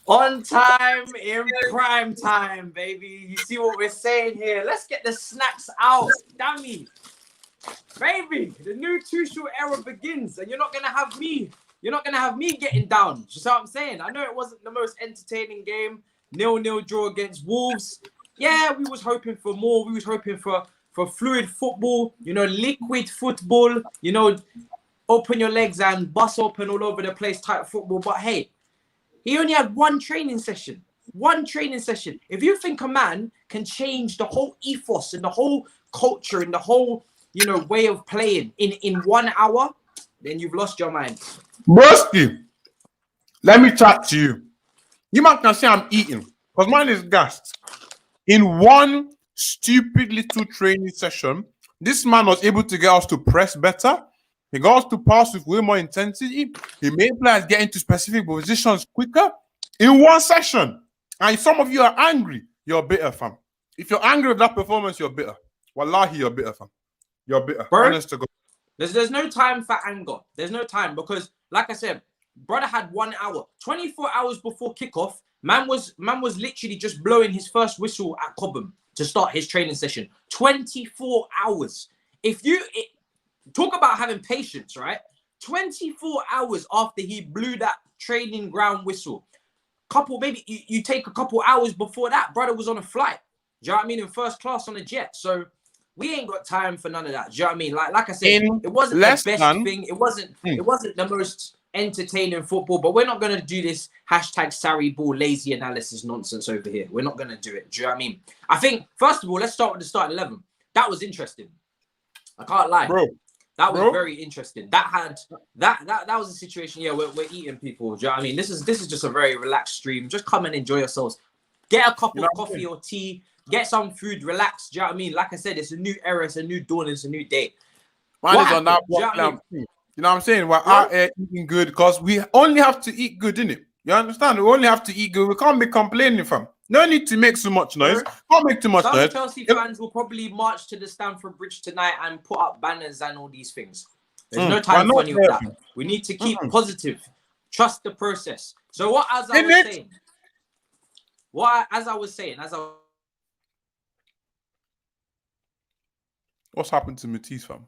On time, in prime time, baby. You see what we're saying here? Let's get the snacks out. Dami. Baby, the new Tuchel era begins, and you're not going to have me. You're not going to have me getting down. You see what I'm saying? I know it wasn't the most entertaining game. 0-0 draw against Wolves. Yeah, we was hoping for more. We was hoping for fluid football, liquid football, open your legs and bust open all over the place type football. But hey, he only had one training session. If you think a man can change the whole ethos and the whole culture and the whole, way of playing in 1 hour, then you've lost your mind. Broski, let me chat to you. You might can say I'm eating, because mine is gassed. In one stupid little training session, this man was able to get us to press better. He got us to pass with way more intensity. He made players get into specific positions quicker in one session. And some of you are angry. You're bitter, fam. If you're angry with that performance, you're bitter. Wallahi, you're bitter, fam. You're bitter. Bro, honest to God. There's no time for anger. There's no time because, like I said, brother had 1 hour. 24 hours before kickoff, man was literally just blowing his first whistle at Cobham to start his training session. 24 hours. Talk about having patience, right? 24 hours after he blew that training ground whistle. You take a couple hours before that, brother was on a flight. Do you know what I mean? In first class on a jet. So we ain't got time for none of that. Do you know what I mean? Like I said, it wasn't the best thing. It wasn't the most entertaining football, but we're not going to do this #Sarri ball lazy analysis nonsense over here. We're not going to do it. Do you know what I mean? I think, first of all, let's start with the starting 11. That was interesting. I can't lie. Bro. That was very interesting. That was a situation. Yeah, we're eating people. Do you know what I mean? This is just a very relaxed stream. Just come and enjoy yourselves. Get a cup of coffee or tea. Get some food. Relax. Do you know what I mean? Like I said, it's a new era. It's a new dawn. It's a new day. Man is on that block lamp. You know what I'm saying? We're out here eating good because we only have to eat good, innit? You understand? We only have to eat good. We can't be complaining, fam. No need to make so much noise. Can't make too much noise. Some Chelsea fans will probably march to the Stamford Bridge tonight and put up banners and all these things. There's no time for any of that. We need to keep positive. Trust the process. So as I was saying, what's happened to Matisse, fam?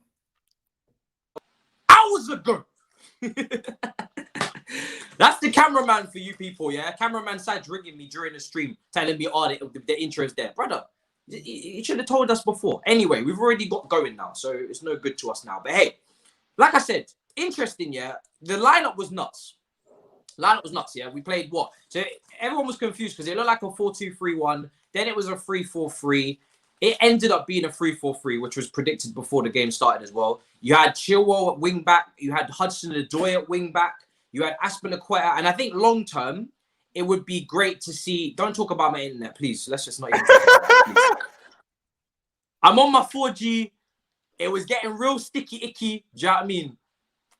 Hours ago. That's the cameraman for you people, yeah? Cameraman side's ringing me during the stream, telling me, the intro is there. Brother, you should have told us before. Anyway, we've already got going now, so it's no good to us now. But hey, like I said, interesting, yeah? The lineup was nuts. Yeah? We played what? So everyone was confused because it looked like a 4-2-3-1. Then it was a 3-4-3. It ended up being a 3-4-3, which was predicted before the game started as well. You had Chilwell at wing back. You had Hudson-Odoi at wing back. You had Aspilicueta. And I think long term, it would be great to see. Don't talk about my internet, please. Let's just not even talk about that, please. I'm on my 4G. It was getting real sticky, icky. Do you know what I mean?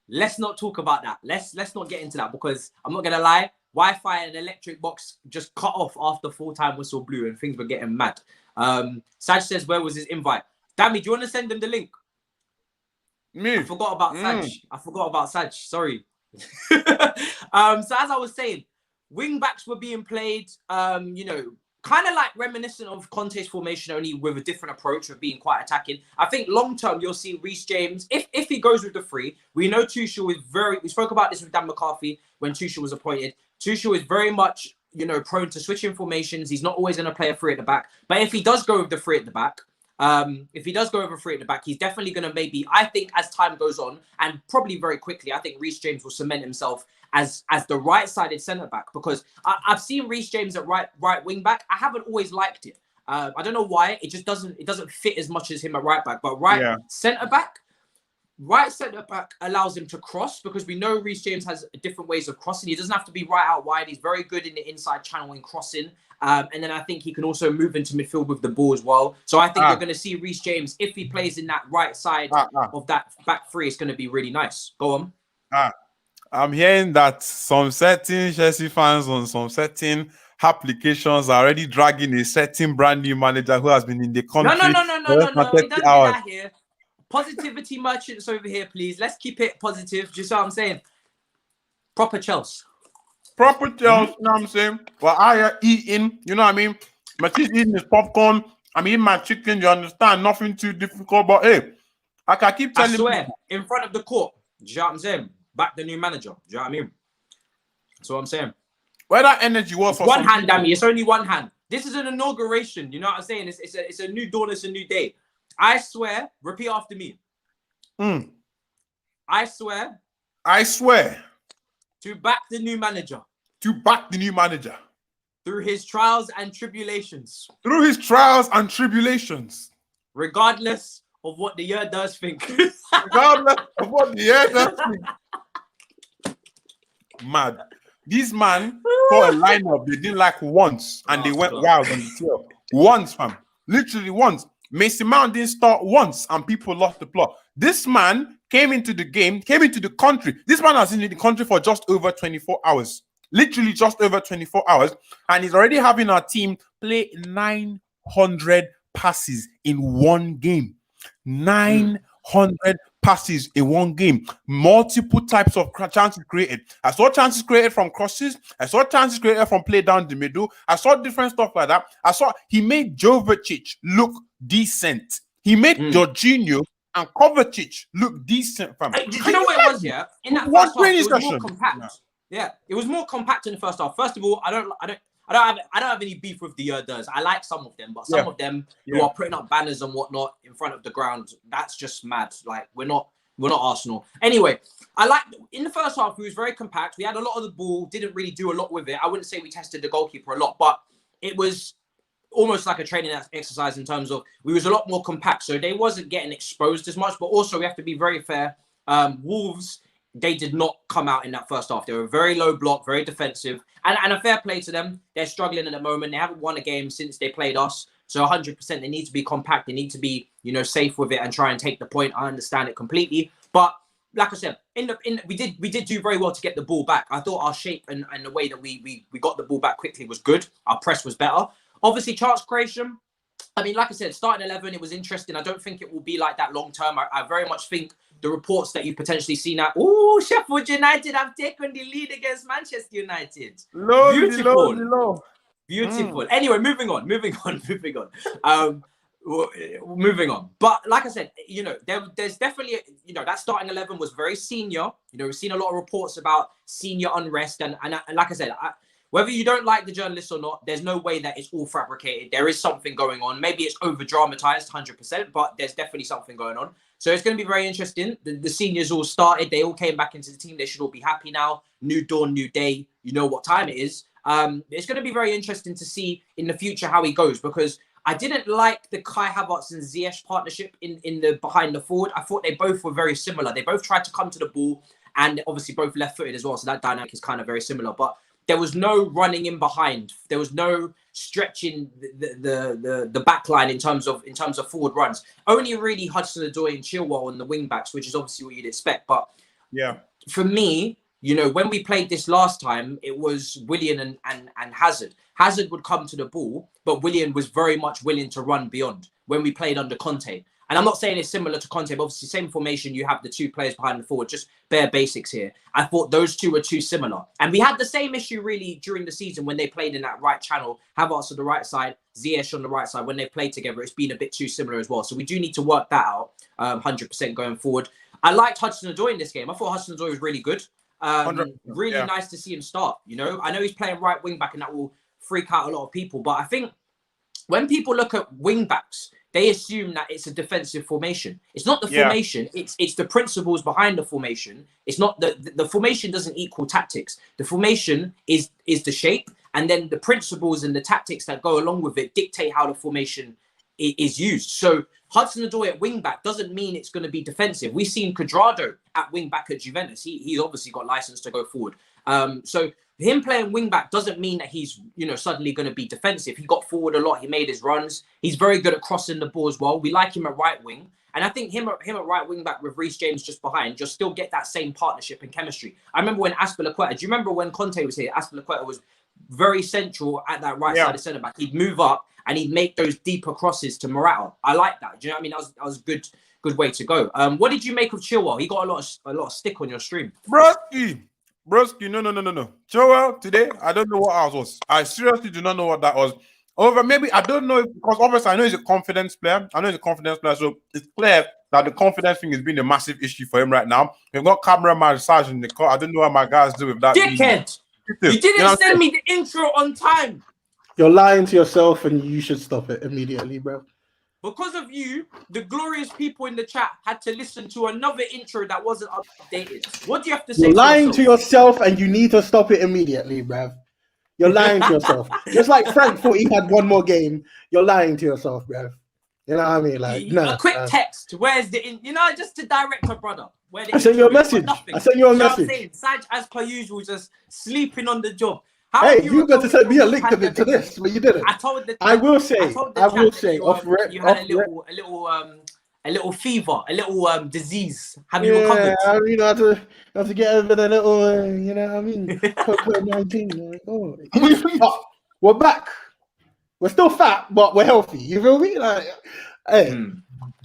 Let's not talk about that. Let's not get into that because I'm not going to lie. Wi-Fi and electric box just cut off after full-time whistle blew and things were getting mad. Saj says, where was his invite? Dami, do you want to send him the link? Me? I forgot about Saj. Sorry. So as I was saying, wing backs were being played, kind of like reminiscent of Conte's formation, only with a different approach of being quite attacking. I think long term, you'll see Reece James, if he goes with the three. We know Tuchel is we spoke about this with Dan McCarthy when Tuchel was appointed. Tuchel is very much, prone to switching formations. He's not always going to play a three at the back. But if he does go with the three at the back, he's definitely going to maybe, I think as time goes on, and probably very quickly, I think Reece James will cement himself as the right-sided centre-back because I've seen Reece James at right wing back. I haven't always liked it. I don't know why. It just doesn't fit as much as him at right back. But centre-back allows him to cross because we know Reece James has different ways of crossing. He doesn't have to be right out wide. He's very good in the inside channel in crossing. And then I think he can also move into midfield with the ball as well. So I think you're going to see Reece James, if he plays in that right side of that back three, it's going to be really nice. Go on. I'm hearing that some certain Chelsea fans on some certain applications are already dragging a certain brand new manager who has been in the country for less than We 30 don't do hours. that here. Positivity merchants over here, please. Let's keep it positive. Just what I'm saying. Proper Chelsea. Proper Chelsea, you know what I'm saying? Well, I are eating, you know what I mean? My kid's eating his popcorn. I'm eating my chicken, you understand? Nothing too difficult, but hey, I can keep I telling swear, people. in front of the court. Do you know what I'm saying? Back the new manager. Do you know what I mean? That's what I'm saying. Where that energy was It's for one some hand, people. Dami. It's only one hand. This is an inauguration. You know what I'm saying? It's a new dawn. It's a new day. I swear. Repeat after me. I swear. I swear. To back the new manager. To back the new manager. Through his trials and tribulations. Through his trials and tribulations. Regardless of what the year does think. Regardless of what the year does think. Mad. This man saw a lineup they didn't like once and they went wild on the field. Once, fam. Literally once. Mason Mount didn't start once and people lost the plot. This man came into the game, came into the country. This man has been in the country for just over 24 hours. Literally just over 24 hours. And he's already having our team play 900 passes in one game. 900 passes in one game. Multiple types of chances created. I saw chances created from crosses. I saw chances created from play down the middle. I saw different stuff like that. He made Jovic look decent. He made Jorginho and Kovacic look decent, fam. Do you know what it was, yeah? In that first half, it was more compact. No. Yeah, it was more compact in the first half. First of all, I don't have any beef with the Durs. I like some of them, but some of them who are putting up banners and whatnot in front of the ground, that's just mad. Like we're not Arsenal. Anyway, I like in the first half, we was very compact. We had a lot of the ball, didn't really do a lot with it. I wouldn't say we tested the goalkeeper a lot, but it was almost like a training exercise in terms of we was a lot more compact. So they wasn't getting exposed as much, but also we have to be very fair. Wolves, they did not come out in that first half. They were very low block, very defensive. And a fair play to them. They're struggling at the moment. They haven't won a game since they played us. So 100%, they need to be compact. They need to be, safe with it and try and take the point. I understand it completely. But like I said, we did do very well to get the ball back. I thought our shape and the way that we got the ball back quickly was good. Our press was better. Obviously, chance creation. I mean, like I said, starting 11, it was interesting. I don't think it will be like that long term. I very much think the reports that you've potentially seen now, Sheffield United have taken the lead against Manchester United. Beautiful. Beautiful. Anyway, moving on. Moving on. But like I said, there's definitely, that starting 11 was very senior. We've seen a lot of reports about senior unrest. And like I said, whether you don't like the journalists or not, there's no way that it's all fabricated. There is something going on. Maybe it's over-dramatized 100%, but there's definitely something going on. So it's going to be very interesting. The seniors all started. They all came back into the team. They should all be happy now. New dawn, new day. You know what time it is. It's going to be very interesting to see in the future how he goes, because I didn't like the Kai Havertz and Ziyech partnership in the behind the forward. I thought they both were very similar. They both tried to come to the ball, and obviously both left-footed as well. So that dynamic is kind of very similar. But there was no running in behind. There was no stretching the back line in terms of forward runs. Only really Hudson-Odoi and Chilwell on the wing backs, which is obviously what you'd expect. But yeah, for me, when we played this last time, it was Willian and Hazard. Hazard would come to the ball, but Willian was very much willing to run beyond when we played under Conte. And I'm not saying it's similar to Conte, but obviously same formation, you have the two players behind the forward, just bare basics here. I thought those two were too similar. And we had the same issue really during the season when they played in that right channel, Havertz on the right side, Ziyech on the right side. When they played together, it's been a bit too similar as well. So we do need to work that out 100% going forward. I liked Hudson-Odoi in this game. I thought Hudson-Odoi was really good. Really nice to see him start. I know he's playing right wing back and that will freak out a lot of people. But I think when people look at wing backs, they assume that it's a defensive formation. It's not the formation. It's the principles behind the formation. It's not the formation doesn't equal tactics. The formation is the shape, and then the principles and the tactics that go along with it dictate how the formation is used. So Hudson-Odoi at wing back doesn't mean it's going to be defensive. We've seen Cuadrado at wing back at Juventus. He's obviously got license to go forward. So him playing wing back doesn't mean that he's suddenly going to be defensive. He got forward a lot. He made his runs. He's very good at crossing the ball as well. We like him at right wing, and I think him at right wing back with Reece James just behind, just still get that same partnership and chemistry. I remember when Azpilicueta. Do you remember when Conte was here? Azpilicueta was very central at that right side of centre back. He'd move up and he'd make those deeper crosses to Morata. I like that. Do you know what I mean? That was a good way to go. What did you make of Chilwell? He got a lot of stick on your stream. Broski, no. Chilwell today, I don't know what else was. I seriously do not know what that was. Over maybe I don't know because obviously I know he's a confidence player. So it's clear that the confidence thing has been a massive issue for him right now. We've got cameraman massage in the car. I don't know what my guys do with that. Dickhead! You didn't send me the intro on time. You're lying to yourself, and you should stop it immediately, bro. Because of you, the glorious people in the chat had to listen to another intro that wasn't updated. What do you have to say? You're lying to yourself, and you need to stop it immediately, bruv. You're lying to yourself. Just like Frank thought he had one more game, you're lying to yourself, bruv. You know what I mean? Like, a quick text. Where's the just to direct a brother. I sent you a message. I sent you a message. Saj, as per usual, just sleeping on the job. Hey, you got to send me a link to this, but you didn't. I will say, you had a little fever, a little disease. Have you recovered? I mean, I have to get over the little, you know what I mean? COVID-19. Like, oh. We're back. We're still fat, but we're healthy. You feel me? Like, hey.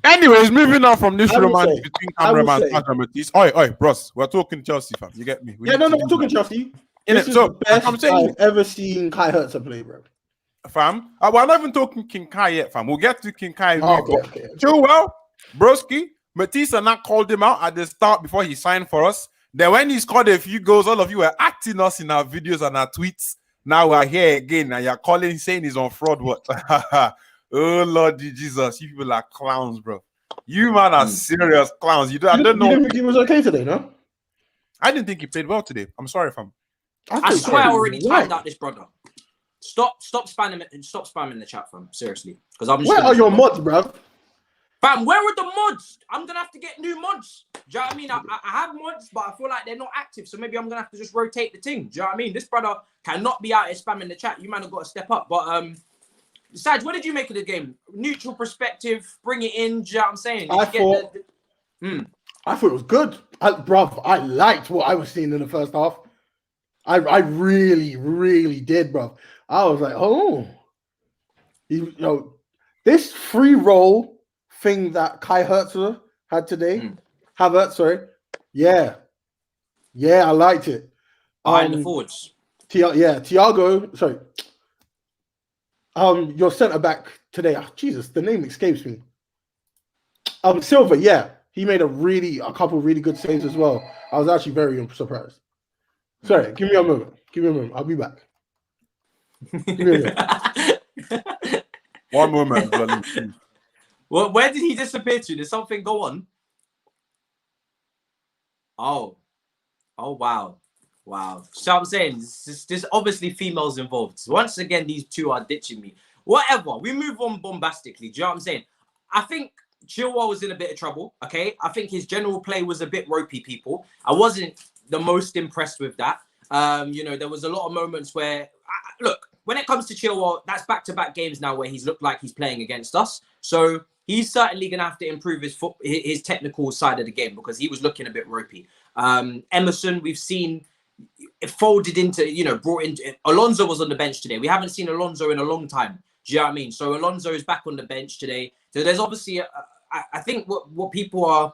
Anyways, moving on from this romance between cameraman and Matisse. Oi, bros, we're talking Chelsea, fam. You get me? We're talking Chelsea. This is the best I've ever seen Kai Havertz play, bro. Fam, we're not even talking King Kai yet, fam. We'll get to King Kai. Okay. Chilwell, Broski, Matisse and that called him out at the start before he signed for us. Then when he scored a few goals, all of you were acting us in our videos and our tweets. Now we're here again, and you're calling, saying he's on fraud. What? Oh Lord Jesus, you people are clowns, bro. You man are serious clowns. I don't know. You didn't think he was okay today, no? I didn't think he played well today. I'm sorry, fam. I swear I already timed out this brother. Stop spamming the chat, fam. Seriously, because I'm. Where are your mods, bro? Fam, where are the mods? I'm gonna have to get new mods. Do you know what I mean? I have mods, but I feel like they're not active, so maybe I'm gonna have to just rotate the thing. Do you know what I mean? This brother cannot be out here spamming the chat. You man have got to step up. But Saj, what did you make of the game? Neutral perspective, bring it in. Do you know what I'm saying? I thought it was good, I liked what I was seeing in the first half. I really, really did, bro. I was like, oh, this free roll thing that Kai Havertz had today. Yeah, I liked it. Behind the forwards. Thiago. Sorry. Your centre back today. Oh, Jesus, the name escapes me. Silva. Yeah, he made a couple really good saves as well. I was actually very surprised. Sorry, give me a moment. I'll be back. Give me a minute. One moment. Well, where did he disappear to? Did something go on? Oh, wow. So I'm saying there's obviously females involved. So once again, these two are ditching me. Whatever. We move on bombastically. Do you know what I'm saying? I think Chilwell was in a bit of trouble. Okay, I think his general play was a bit ropey. People, I wasn't the most impressed with that. There was a lot of moments where, look, when it comes to Chilwell, that's back-to-back games now where he's looked like he's playing against us. So he's certainly going to have to improve his technical side of the game because he was looking a bit ropey. Emerson, we've seen it folded into, brought in. Alonso was on the bench today. We haven't seen Alonso in a long time. Do you know what I mean? So Alonso is back on the bench today. So there's obviously, I think what people are,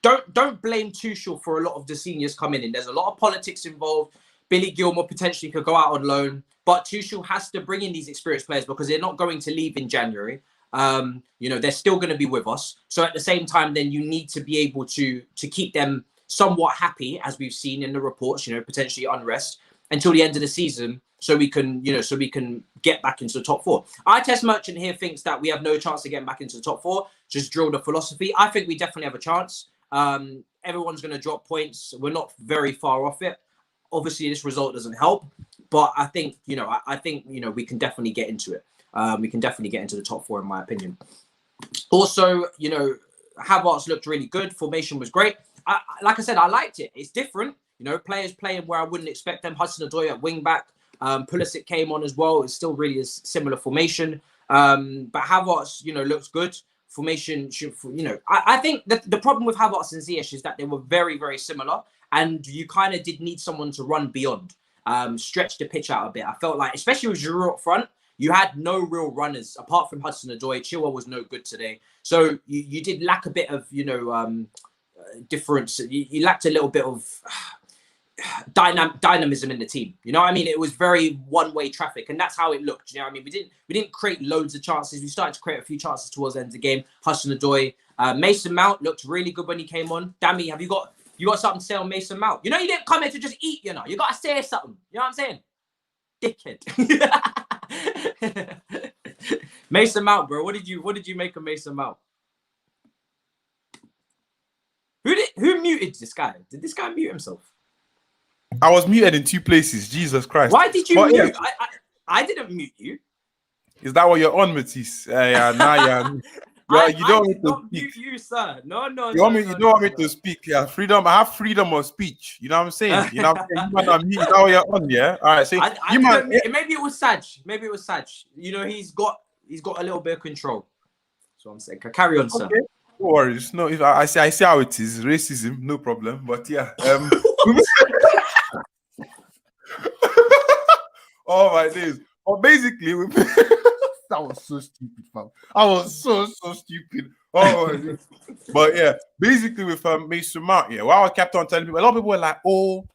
don't blame Tuchel for a lot of the seniors coming in. There's a lot of politics involved. Billy Gilmour potentially could go out on loan, but Tuchel has to bring in these experienced players because they're not going to leave in January. They're still going to be with us. So at the same time, then you need to be able to keep them somewhat happy, as we've seen in the reports, potentially unrest until the end of the season. So we can get back into the top four. I Test Merchant here thinks that we have no chance of getting back into the top four. Just drill the philosophy. I think we definitely have a chance. Everyone's going to drop points. We're not very far off it. Obviously, this result doesn't help, but I think we can definitely get into it. We can definitely get into the top four, in my opinion. Also, Havertz looked really good. Formation was great. Like I said, I liked it. It's different. Players playing where I wouldn't expect them. Hudson-Odoi at wing back. Pulisic came on as well. It's still really a similar formation. But Havertz, looks good. Formation, I think the problem with Havertz and Ziyech is that they were very, very similar. And you kind of did need someone to run beyond. stretched the pitch out a bit. I felt like, especially with Giroud up front, you had no real runners apart from Hudson-Odoi. Chilwell was no good today. So you did lack a bit of, difference. You lacked a little bit of dynamism in the team. You know what I mean? It was very one-way traffic, and that's how it looked. You know what I mean? We didn't create loads of chances. We started to create a few chances towards the end of the game. Hudson-Odoi, Mason Mount looked really good when he came on. Dami, have you got something to say on Mason Mount? You know, you didn't come here to just eat. You got to say something. You know what I'm saying? Dickhead. Mason Mount, bro. What did you make of Mason Mount? Who muted this guy? Did this guy mute himself? I was muted in 2 places. Jesus Christ! Why did you mute? Yeah. I didn't mute you. Is that what you're on, Matisse? Yeah. You don't want me to speak. You, sir. No. You don't want me to speak. Yeah, freedom. I have freedom of speech. You know what I'm saying? You know what I'm saying? You might not mute. Is that what you're on? Yeah. All right. So maybe it was Saj. You know, he's got a little bit of control. That's what I'm saying. Carry on, sir. Okay. No worries. No, if I see how it is. Racism, no problem. But yeah. Oh my days. Well, basically, that was so stupid, fam. I was so stupid. Oh, but yeah, basically with Mason Mount, yeah. While I kept on telling people, a lot of people were like, "Oh,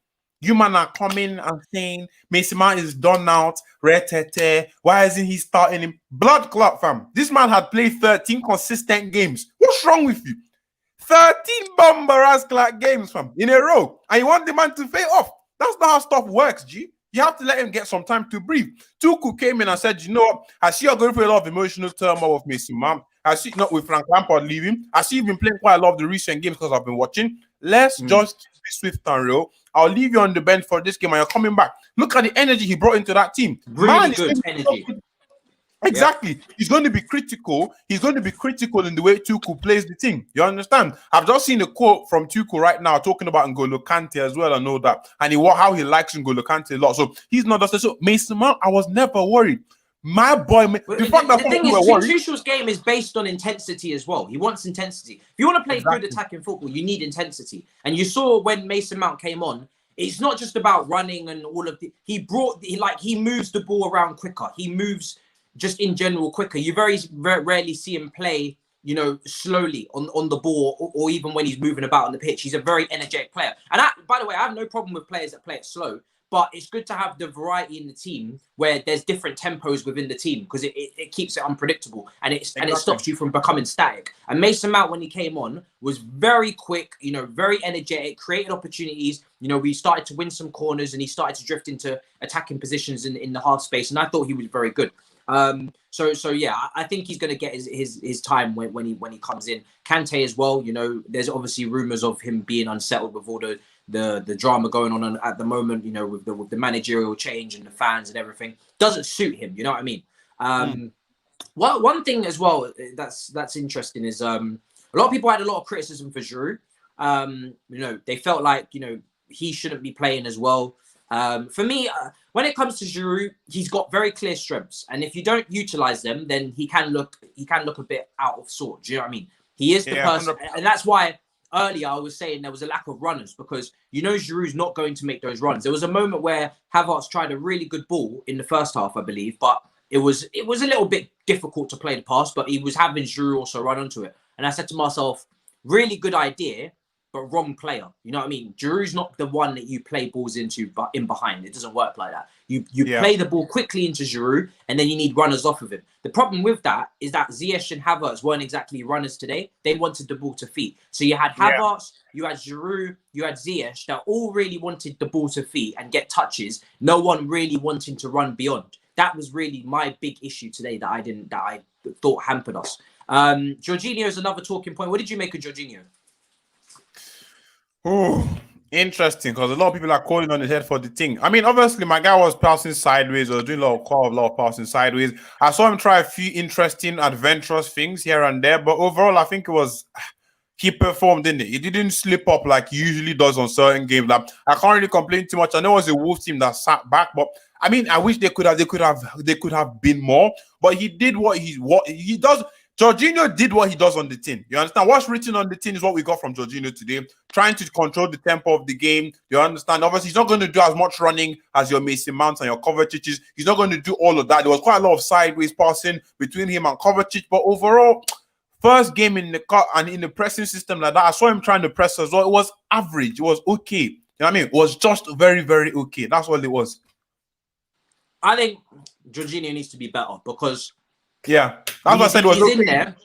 you man are coming and saying Mason Mount is done out. Why isn't he starting him?" Blood clot, fam. This man had played 13 consistent games. What's wrong with you? 13 bomber-ass clock games, fam, in a row, and you want the man to fade off. That's not how stuff works, G. You have to let him get some time to breathe. Tuchel came in and said, you know what? I see you're going through a lot of emotional turmoil with Mason Mount. I see not with Frank Lampard leaving. I see you've been playing quite a lot of the recent games because I've been watching. Let's just be swift and real. I'll leave you on the bench for this game and you're coming back. Look at the energy he brought into that team. Really good energy. Exactly. Yeah. He's going to be critical. He's going to be critical in the way Tuchel plays the team. You understand? I've just seen a quote from Tuchel right now talking about N'Golo Kante as well and all that. And how he likes N'Golo Kante a lot. So he's not just so Mason Mount, I was never worried. My boy, the thing is, Tuchel's game is based on intensity as well. He wants intensity. If you want to play good attacking football, you need intensity. And you saw when Mason Mount came on, it's not just about running and all of the. He moves the ball around quicker. He moves just in general quicker. You very rarely see him play, slowly on the ball or even when he's moving about on the pitch. He's a very energetic player. And by the way, I have no problem with players that play it slow. But it's good to have the variety in the team where there's different tempos within the team because it keeps it unpredictable and it stops you from becoming static. And Mason Mount, when he came on, was very quick, very energetic, created opportunities. We started to win some corners and he started to drift into attacking positions in the half space. And I thought he was very good. So yeah, I think he's going to get his time when he comes in. Kante as well. There's obviously rumors of him being unsettled with all the drama going on at the moment, with the managerial change and the fans and everything. Doesn't suit him, you know what I mean? Well, one thing as well that's interesting is a lot of people had a lot of criticism for Giroud. They felt like, he shouldn't be playing as well. For me, when it comes to Giroud, he's got very clear strengths. And if you don't utilize them, then he can look a bit out of sorts. Do you know what I mean? He is the person. 100%. And that's why earlier I was saying there was a lack of runners because Giroud's not going to make those runs. There was a moment where Havertz tried a really good ball in the first half, I believe, but it was a little bit difficult to play the pass, but he was having Giroud also run onto it. And I said to myself, really good idea, but wrong player. You know what I mean? Giroud's not the one that you play balls into but in behind. It doesn't work like that. You play the ball quickly into Giroud and then you need runners off of him. The problem with that is that Ziyech and Havertz weren't exactly runners today. They wanted the ball to feet. So you had Havertz, you had Giroud, you had Ziyech that all really wanted the ball to feet and get touches. No one really wanting to run beyond. That was really my big issue today that I thought hampered us. Jorginho is another talking point. What did you make of Jorginho? Oh, interesting, because a lot of people are calling on his head for the thing. I mean, obviously, my guy was passing sideways or doing a lot of passing sideways. I saw him try a few interesting, adventurous things here and there, but overall, I think he performed, didn't he? He didn't slip up like he usually does on certain games. Like, I can't really complain too much. I know it was a Wolves team that sat back, but I mean, I wish they could have been more. But he did what he does. Jorginho did what he does on the tin. You understand? What's written on the tin is what we got from Jorginho today. Trying to control the tempo of the game. You understand? Obviously, he's not going to do as much running as your Mason Mount and your Kovacic. He's not going to do all of that. There was quite a lot of sideways passing between him and Kovacic. But overall, first game in the cut and in the pressing system like that, I saw him trying to press as well. It was average. It was okay. You know what I mean? It was just very, very okay. That's all it was. I think Jorginho needs to be better because that's what I said. Was he's okay. in there.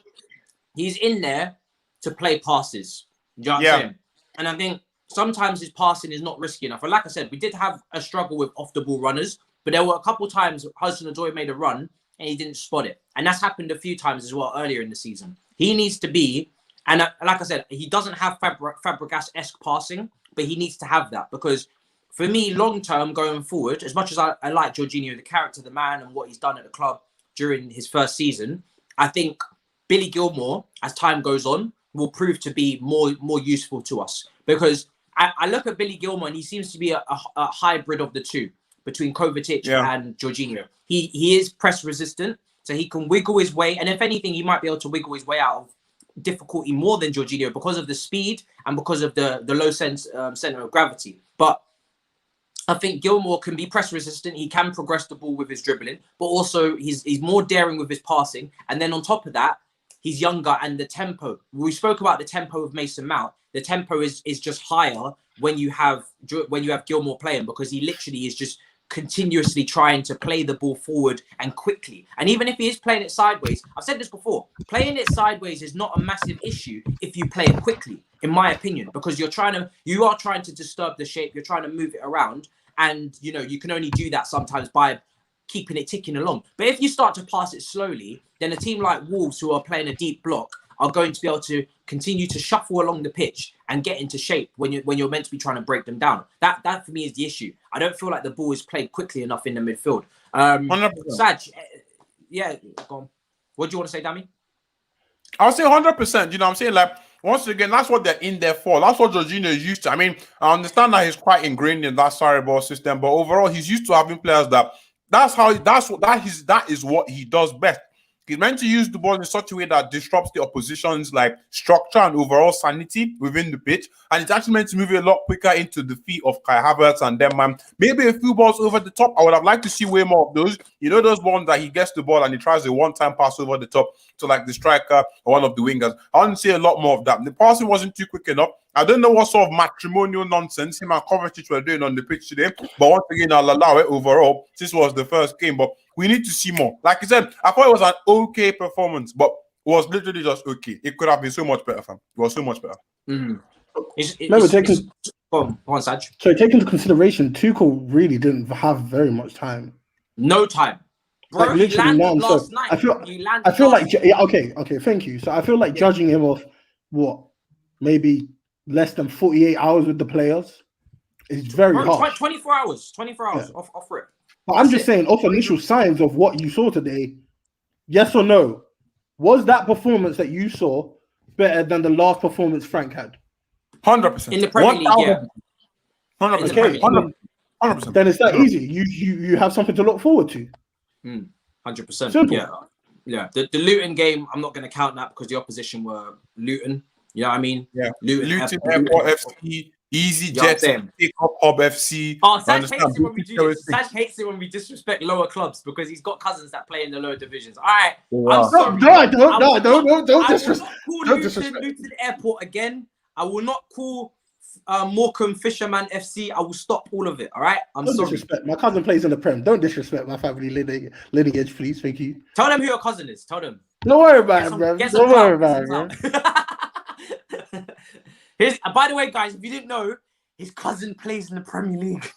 He's in there to play passes. You know what I'm saying? And I think sometimes his passing is not risky enough. And like I said, we did have a struggle with off-the-ball runners, but there were a couple times Hudson-Odoi made a run and he didn't spot it. And that's happened a few times as well earlier in the season. He needs to be, and like I said, he doesn't have Fabregas-esque passing, but he needs to have that because for me, long-term going forward, as much as I like Jorginho, the character, the man, and what he's done at the club during his first season, I think Billy Gilmour, as time goes on, will prove to be more useful to us because I look at Billy Gilmour and he seems to be a hybrid of the two between Kovacic and Jorginho. He is press resistant, so he can wiggle his way, and if anything, he might be able to wiggle his way out of difficulty more than Jorginho because of the speed and because of the low center of gravity. But I think Gilmour can be press resistant. He can progress the ball with his dribbling, but also he's more daring with his passing. And then on top of that, he's younger and the tempo. We spoke about the tempo of Mason Mount. The tempo is just higher when you have Gilmour playing because he literally is just continuously trying to play the ball forward and quickly. And even if he is playing it sideways, I've said this before, playing it sideways is not a massive issue if you play it quickly, in my opinion, because you are trying to disturb the shape, you're trying to move it around, and you can only do that sometimes by keeping it ticking along. But if you start to pass it slowly, then a team like Wolves, who are playing a deep block, are going to be able to continue to shuffle along the pitch and get into shape when you're meant to be trying to break them down. That for me is the issue. I don't feel like the ball is played quickly enough in the midfield. Saj, go on. What do you want to say, Dami? I'll say 100%. You know what I'm saying? Like, once again, that's what they're in there for. That's what Jorginho is used to. I mean, I understand that he's quite ingrained in that Sarri ball system, but overall, he's used to having players that is what he does best. He's meant to use the ball in such a way that disrupts the opposition's like structure and overall sanity within the pitch, and it's actually meant to move it a lot quicker into the feet of Kai Havertz and them, man. Maybe a few balls over the top. I would have liked to see way more of those. You know, those ones that he gets the ball and he tries a one-time pass over the top to like the striker or one of the wingers. I want to see a lot more of that. The passing wasn't too quick enough. I don't know what sort of matrimonial nonsense him and Kovacic were doing on the pitch today, but once again, I'll allow it overall. This was the first game, but we need to see more. Like I said, I thought it was an okay performance, but it was literally just okay. It could have been so much better, fam. It was so much better. Mm-hmm. Go on, Saj. So take into consideration, Tuchel really didn't have very much time. No time. Bro, like literally none. Last So night. I feel like okay, thank you. So I feel like judging him off maybe less than 48 hours with the players is very hard. 24 hours off rip. But I'm just saying, off initial signs of what you saw today, yes or no, was that performance that you saw better than the last performance Frank had? 100%. In the Premier League, yeah. 100%. Okay, 100%. Then it's that easy. You have something to look forward to. 100%. Simple. Yeah. The Luton game, I'm not going to count that because the opposition were Luton. You know what I mean? Yeah. Luton Airport FC, Easy Jets, Take Up Hub FC. Oh, Saj hates it when we disrespect lower clubs because he's got cousins that play in the lower divisions. All right. Wow. Don't disrespect. Don't disrespect Luton Airport again. I will not call Morecambe Fisherman FC. I will stop all of it. All right. I'm sorry. Disrespect. My cousin plays in the Prem. Don't disrespect my family lineage, please. Thank you. Tell them who your cousin is. Tell them. Don't worry about it, bro. Don't worry about it, bro. By the way, guys, if you didn't know, his cousin plays in the Premier League.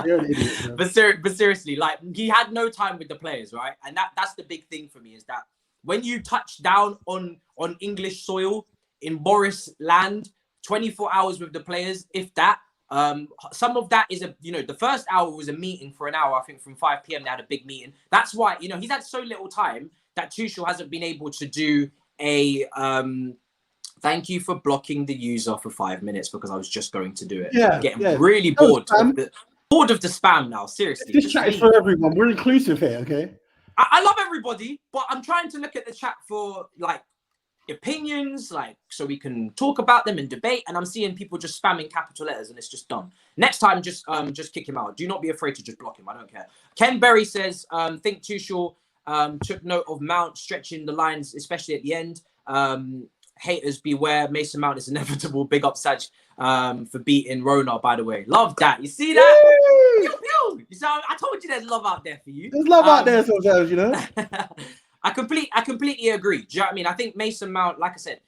You're an idiot, but seriously, like he had no time with the players, right? And that's the big thing for me is that when you touch down on English soil in Boris land, 24 hours with the players, if that. Some of that is the first hour was a meeting for an hour. I think from 5 p.m. they had a big meeting. That's why he's had so little time that Tuchel hasn't been able to do a thank you for blocking the user for 5 minutes because I was just going to do it. Yeah, Getting really bored. bored of the spam now. Seriously, This just chat is leave. for everyone. We're inclusive here, okay? I love everybody, but I'm trying to look at the chat for like opinions, like so we can talk about them and debate. And I'm seeing people just spamming capital letters, and it's just dumb. Next time, just kick him out. Do not be afraid to just block him. I don't care. Ken Berry says, think Tuchel took note of Mount stretching the lines, especially at the end. Haters beware. Mason Mount is inevitable. Big up Saj for beating Rona, by the way. Love that. You see that? Pew, pew. You see, I told you there's love out there for you. There's love out there sometimes, you know. I completely agree. Do you know what I mean? I think Mason Mount, like I said,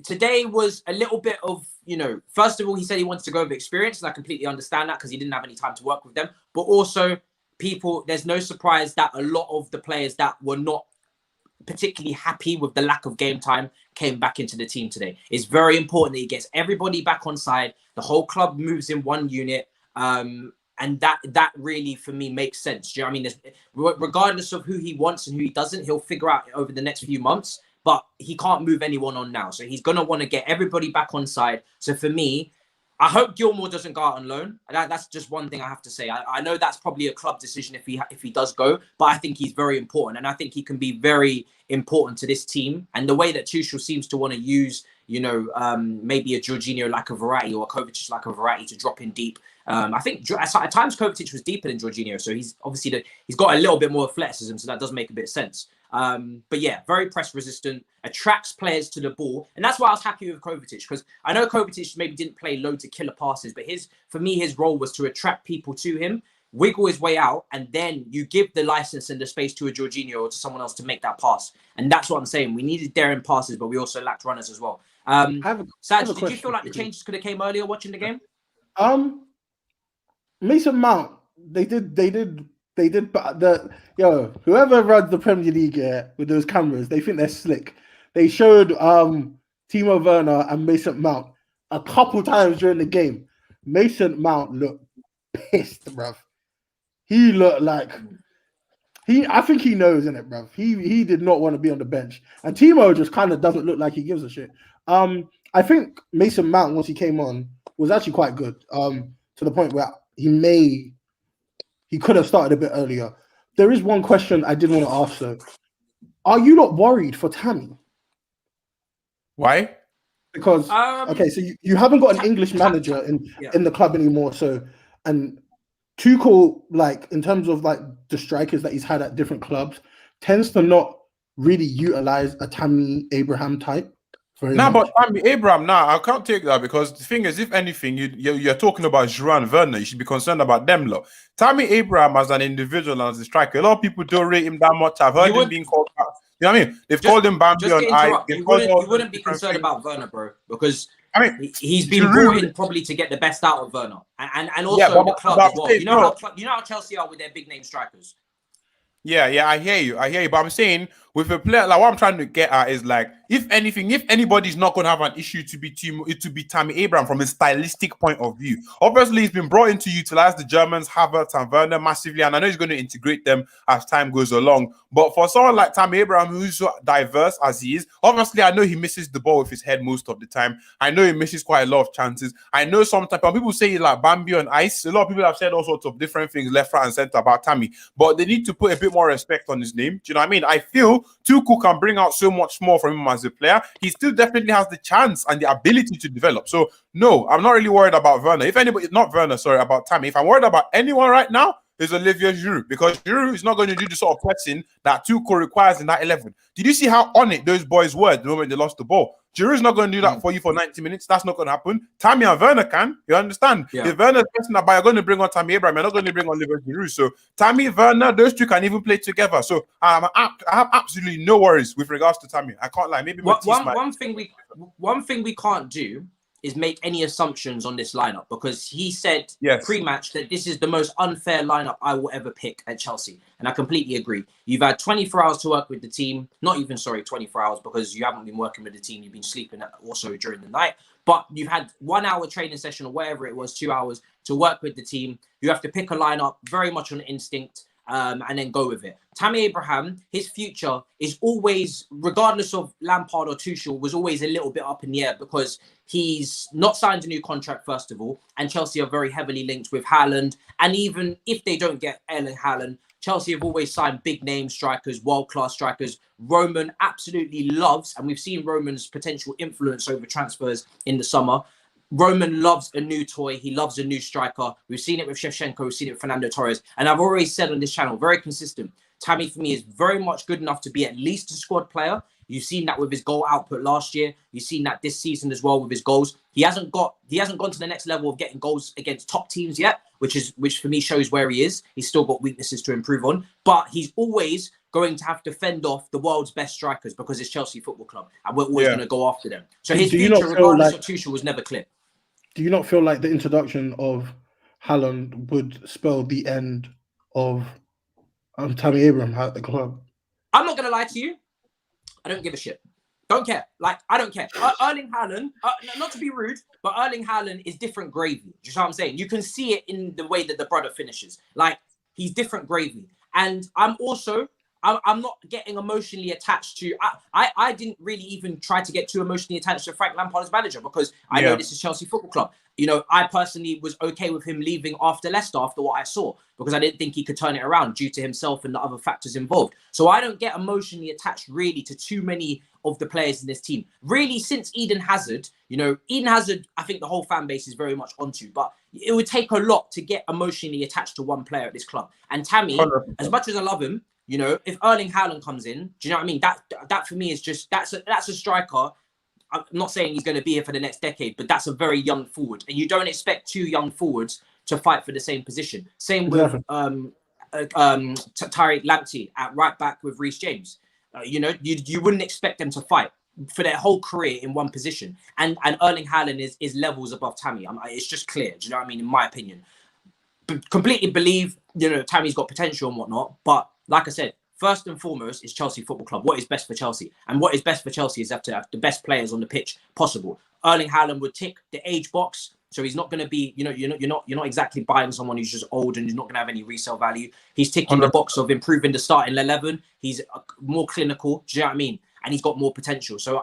today was a little bit of, you know, first of all, he said he wants to go with experience, and I completely understand that because he didn't have any time to work with them. But also, there's no surprise that a lot of the players that were not particularly happy with the lack of game time came back into the team today. It's very important that he gets everybody back on side. The whole club moves in one unit. And that really, for me, makes sense. Do you know what I mean? Regardless of who he wants and who he doesn't, he'll figure out over the next few months. But he can't move anyone on now. So he's going to want to get everybody back on side. So for me, I hope Gilmore doesn't go out on loan. That's just one thing I have to say. I know that's probably a club decision if he does go, but I think he's very important. And I think he can be very important to this team. And the way that Tuchel seems to want to use, you know, maybe a Jorginho like a Verratti or a Kovacic like a Verratti to drop in deep. I think at times Kovacic was deeper than Jorginho, so he's obviously he's got a little bit more athleticism, so that does make a bit of sense. But yeah, very press resistant, attracts players to the ball, and that's why I was happy with Kovacic, because I know Kovacic maybe didn't play loads of killer passes, but for me his role was to attract people to him, wiggle his way out, and then you give the license and the space to a Jorginho or to someone else to make that pass. And that's what I'm saying. We needed daring passes, but we also lacked runners as well. Saj, did you feel like the changes could have came earlier watching the game? Mason Mount, they did whoever runs the Premier League with those cameras, they think they're slick. They showed Timo Werner and Mason Mount a couple times during the game. Mason Mount looked pissed, bruv. He looked like I think he knows, innit, bruv. He did not want to be on the bench. And Timo just kind of doesn't look like he gives a shit. I think Mason Mount, once he came on, was actually quite good. To the point where he could have started a bit earlier. There is one question I did want to ask though. Are you not worried for Tammy? Why? Because okay, so you haven't got an English manager in the club anymore. So, and Tuchel, like in terms of like the strikers that he's had at different clubs, tends to not really utilize a Tammy Abraham type. But Tammy Abraham, I can't take that, because the thing is, if anything, you're talking about Giroud and Werner, you should be concerned about them lot. Tammy Abraham as an individual and as a striker, a lot of people don't rate him that much. I've heard him being called out. You know what I mean? They've called him Bambi on ice. You wouldn't be concerned about Werner, bro, because I mean he's been brought in probably to get the best out of Werner, and also the club as well. You know how Chelsea are with their big name strikers. Yeah, I hear you. But I'm saying with a player, like what I'm trying to get at is like, if anybody's not going to have an issue to be Tammy Abraham from a stylistic point of view. Obviously, he's been brought in to utilize the Germans, Havertz and Werner massively, and I know he's going to integrate them as time goes along. But for someone like Tammy Abraham, who's so diverse as he is, obviously I know he misses the ball with his head most of the time. I know he misses quite a lot of chances. I know sometimes when people say he's like Bambi on ice, a lot of people have said all sorts of different things left, right, and center about Tammy, but they need to put a bit more respect on his name. Do you know what I mean? I feel Tuchel can bring out so much more from him as a player. He still definitely has the chance and the ability to develop. So no, I'm not really worried about Werner. If anybody, not Werner, sorry, about Tammy. If I'm worried about anyone right now, is Olivier Giroud, because Giroud is not going to do the sort of pressing that Tuchel requires in that 11. Did you see how on it those boys were the moment they lost the ball? Giroud's not going to do that for you for 90 minutes. That's not going to happen. Tammy and Werner can. You understand? Yeah. If Werner's pressing that, but you're going to bring on Tammy Abraham. You're not going to bring on Olivier Giroud. So Tammy, Werner, those two can even play together. So I have absolutely no worries with regards to Tammy. I can't lie. Maybe one thing we can't do is make any assumptions on this lineup, because he said pre-match that this is the most unfair lineup I will ever pick at Chelsea. And I completely agree. You've had 24 hours to work with the team. Not even, 24 hours, because you haven't been working with the team. You've been sleeping also during the night. But you've had 1 hour training session or whatever it was, 2 hours to work with the team. You have to pick a lineup very much on instinct. and then go with it. Tammy Abraham, his future is always, regardless of Lampard or Tuchel, was always a little bit up in the air because he's not signed a new contract, first of all, and Chelsea are very heavily linked with Haaland. And even if they don't get Erling Haaland, Chelsea have always signed big name strikers, world-class strikers. Roman absolutely loves, and we've seen Roman's potential influence over transfers in the summer. Roman loves a new toy. He loves a new striker. We've seen it with Shevchenko. We've seen it with Fernando Torres. And I've always said on this channel, very consistent, Tammy for me is very much good enough to be at least a squad player. You've seen that with his goal output last year. You've seen that this season as well with his goals. He hasn't gone to the next level of getting goals against top teams yet, which for me shows where he is. He's still got weaknesses to improve on, but he's always going to have to fend off the world's best strikers because it's Chelsea Football Club, and we're always going to go after them. So his future, regardless of Tuchel, was never clear. Do you not feel like the introduction of Haaland would spell the end of Tammy Abraham at the club? I'm not going to lie to you. I don't give a shit. Don't care. Like, I don't care. Erling Haaland, not to be rude, but Erling Haaland is different gravy. Do you know what I'm saying? You can see it in the way that the brother finishes. Like, he's different gravy. And I'm not getting emotionally attached to... I didn't really even try to get too emotionally attached to Frank Lampard as manager because I know this is Chelsea Football Club. You know, I personally was okay with him leaving after Leicester after what I saw because I didn't think he could turn it around due to himself and the other factors involved. So I don't get emotionally attached really to too many of the players in this team. Really, since Eden Hazard, I think the whole fan base is very much onto, but it would take a lot to get emotionally attached to one player at this club. And Tammy, 100%. As much as I love him, you know, if Erling Haaland comes in, do you know what I mean? That for me is just, that's a striker. I'm not saying he's going to be here for the next decade, but that's a very young forward. And you don't expect two young forwards to fight for the same position. Same with Tariq Lamptey at right back with Reece James. You wouldn't expect them to fight for their whole career in one position. And Erling Haaland is levels above Tammy. It's just clear. Do you know what I mean? In my opinion. Completely believe, Tammy's got potential and whatnot. But like I said, first and foremost is Chelsea Football Club. What is best for Chelsea? And what is best for Chelsea is to have the best players on the pitch possible. Erling Haaland would tick the age box. So he's not going to be, you're not exactly buying someone who's just old and he's not going to have any resale value. He's ticking the box of improving the starting 11. He's more clinical. Do you know what I mean? And he's got more potential. So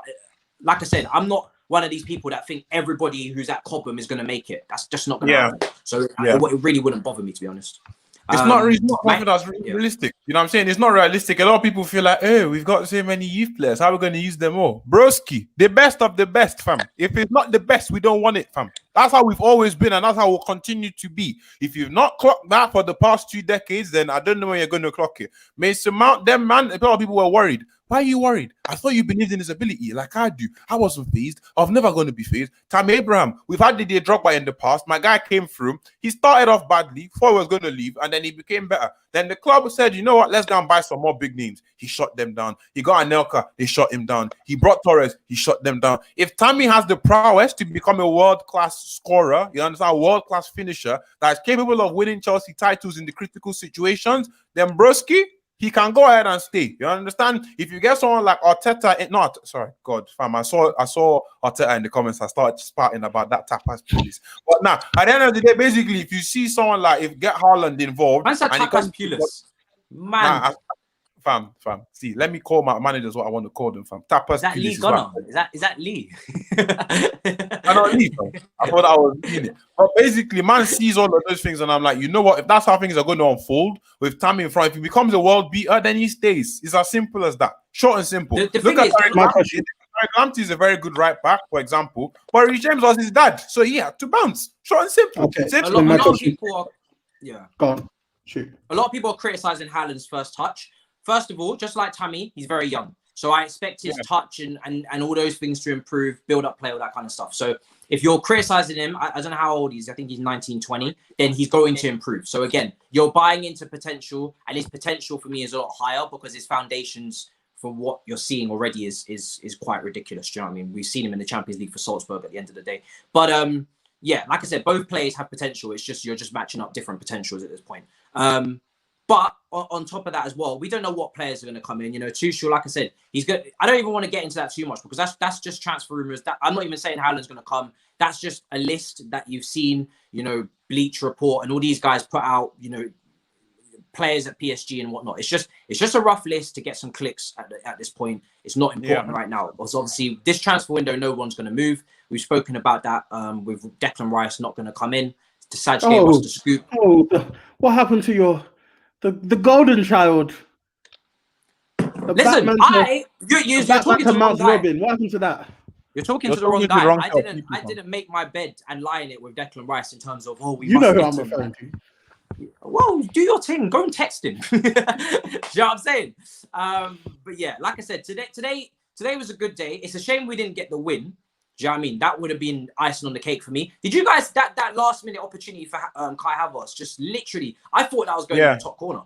like I said, I'm not one of these people that think everybody who's at Cobham is going to make it. That's just not going to happen. So it really wouldn't bother me, to be honest. It's not realistic. You know what I'm saying? It's not realistic. A lot of people feel like, oh, we've got so many youth players. How are we going to use them all? Broski, the best of the best, fam. If it's not the best, we don't want it, fam. That's how we've always been, and that's how we'll continue to be. If you've not clocked that for the past 2 decades, then I don't know when you're going to clock it. Mason Mount, them, man, a lot of people were worried. Why are you worried? I thought you believed in his ability like I do. I wasn't fazed. I'm never going to be fazed. Tammy Abraham, we've had Didier Drogba in the past. My guy came through. He started off badly, thought he was going to leave, and then he became better. Then the club said, you know what, let's go and buy some more big names. He shut them down. He got Anelka, they shut him down. He brought Torres, he shut them down. If Tammy has the prowess to become a world-class scorer, you understand, a world-class finisher that is capable of winning Chelsea titles in the critical situations, then Broski, he can go ahead and stay. You understand? If you get someone like Arteta, I saw Arteta in the comments. I started spouting about that tapas police. But now, at the end of the day, basically, if you see someone like, if get Haaland involved, man's a tapas pulis. Man. Fam. See, let me call my managers what I want to call them, fam. Tapas. Is that Lee Gunnar? Is that Lee? I don't Lee, fam. I thought I was in it. But basically, man sees all of those things, and I'm like, you know what? If that's how things are going to unfold with Tammy in front, if he becomes a world beater, then he stays. It's as simple as that. Short and simple. Look at Lamptey is a very good right back, for example, but Reece James was his dad, so he had to bounce. Short and simple. Okay. A lot of people are, Go on. Shoot. A lot of people are criticizing Haaland's first touch. First of all, just like Tammy, he's very young. So I expect his touch and all those things to improve, build up play, all that kind of stuff. So if you're criticizing him, I don't know how old he is. I think he's 19, 20. Then he's going to improve. So again, you're buying into potential, and his potential for me is a lot higher because his foundations for what you're seeing already is quite ridiculous. Do you know what I mean? We've seen him in the Champions League for Salzburg at the end of the day. But like I said, both players have potential. It's just you're just matching up different potentials at this point. But on top of that as well, we don't know what players are going to come in. Tuchel, like I said, he's good. I don't even want to get into that too much because that's just transfer rumors. That I'm not even saying Haaland's going to come. That's just a list that you've seen, Bleach Report and all these guys put out, players at PSG and whatnot. It's just a rough list to get some clicks at this point. It's not important right now. Because obviously this transfer window, no one's going to move. We've spoken about that with Declan Rice not going to come in. Saj gave us the scoop. What happened to the golden child? Listen, you're talking to the wrong guy. Robin. What happened to that? You're talking to the wrong guy. I didn't make my bed and lie in it with Declan Rice in terms of you know who I'm referring to. Well, do your thing. Go and text him. Do you know what I'm saying? But yeah, like I said, today was a good day. It's a shame we didn't get the win. Do you know what I mean? That would have been icing on the cake for me. Did you guys that last minute opportunity for Kai Havertz? Just literally, I thought that was going to the top corner.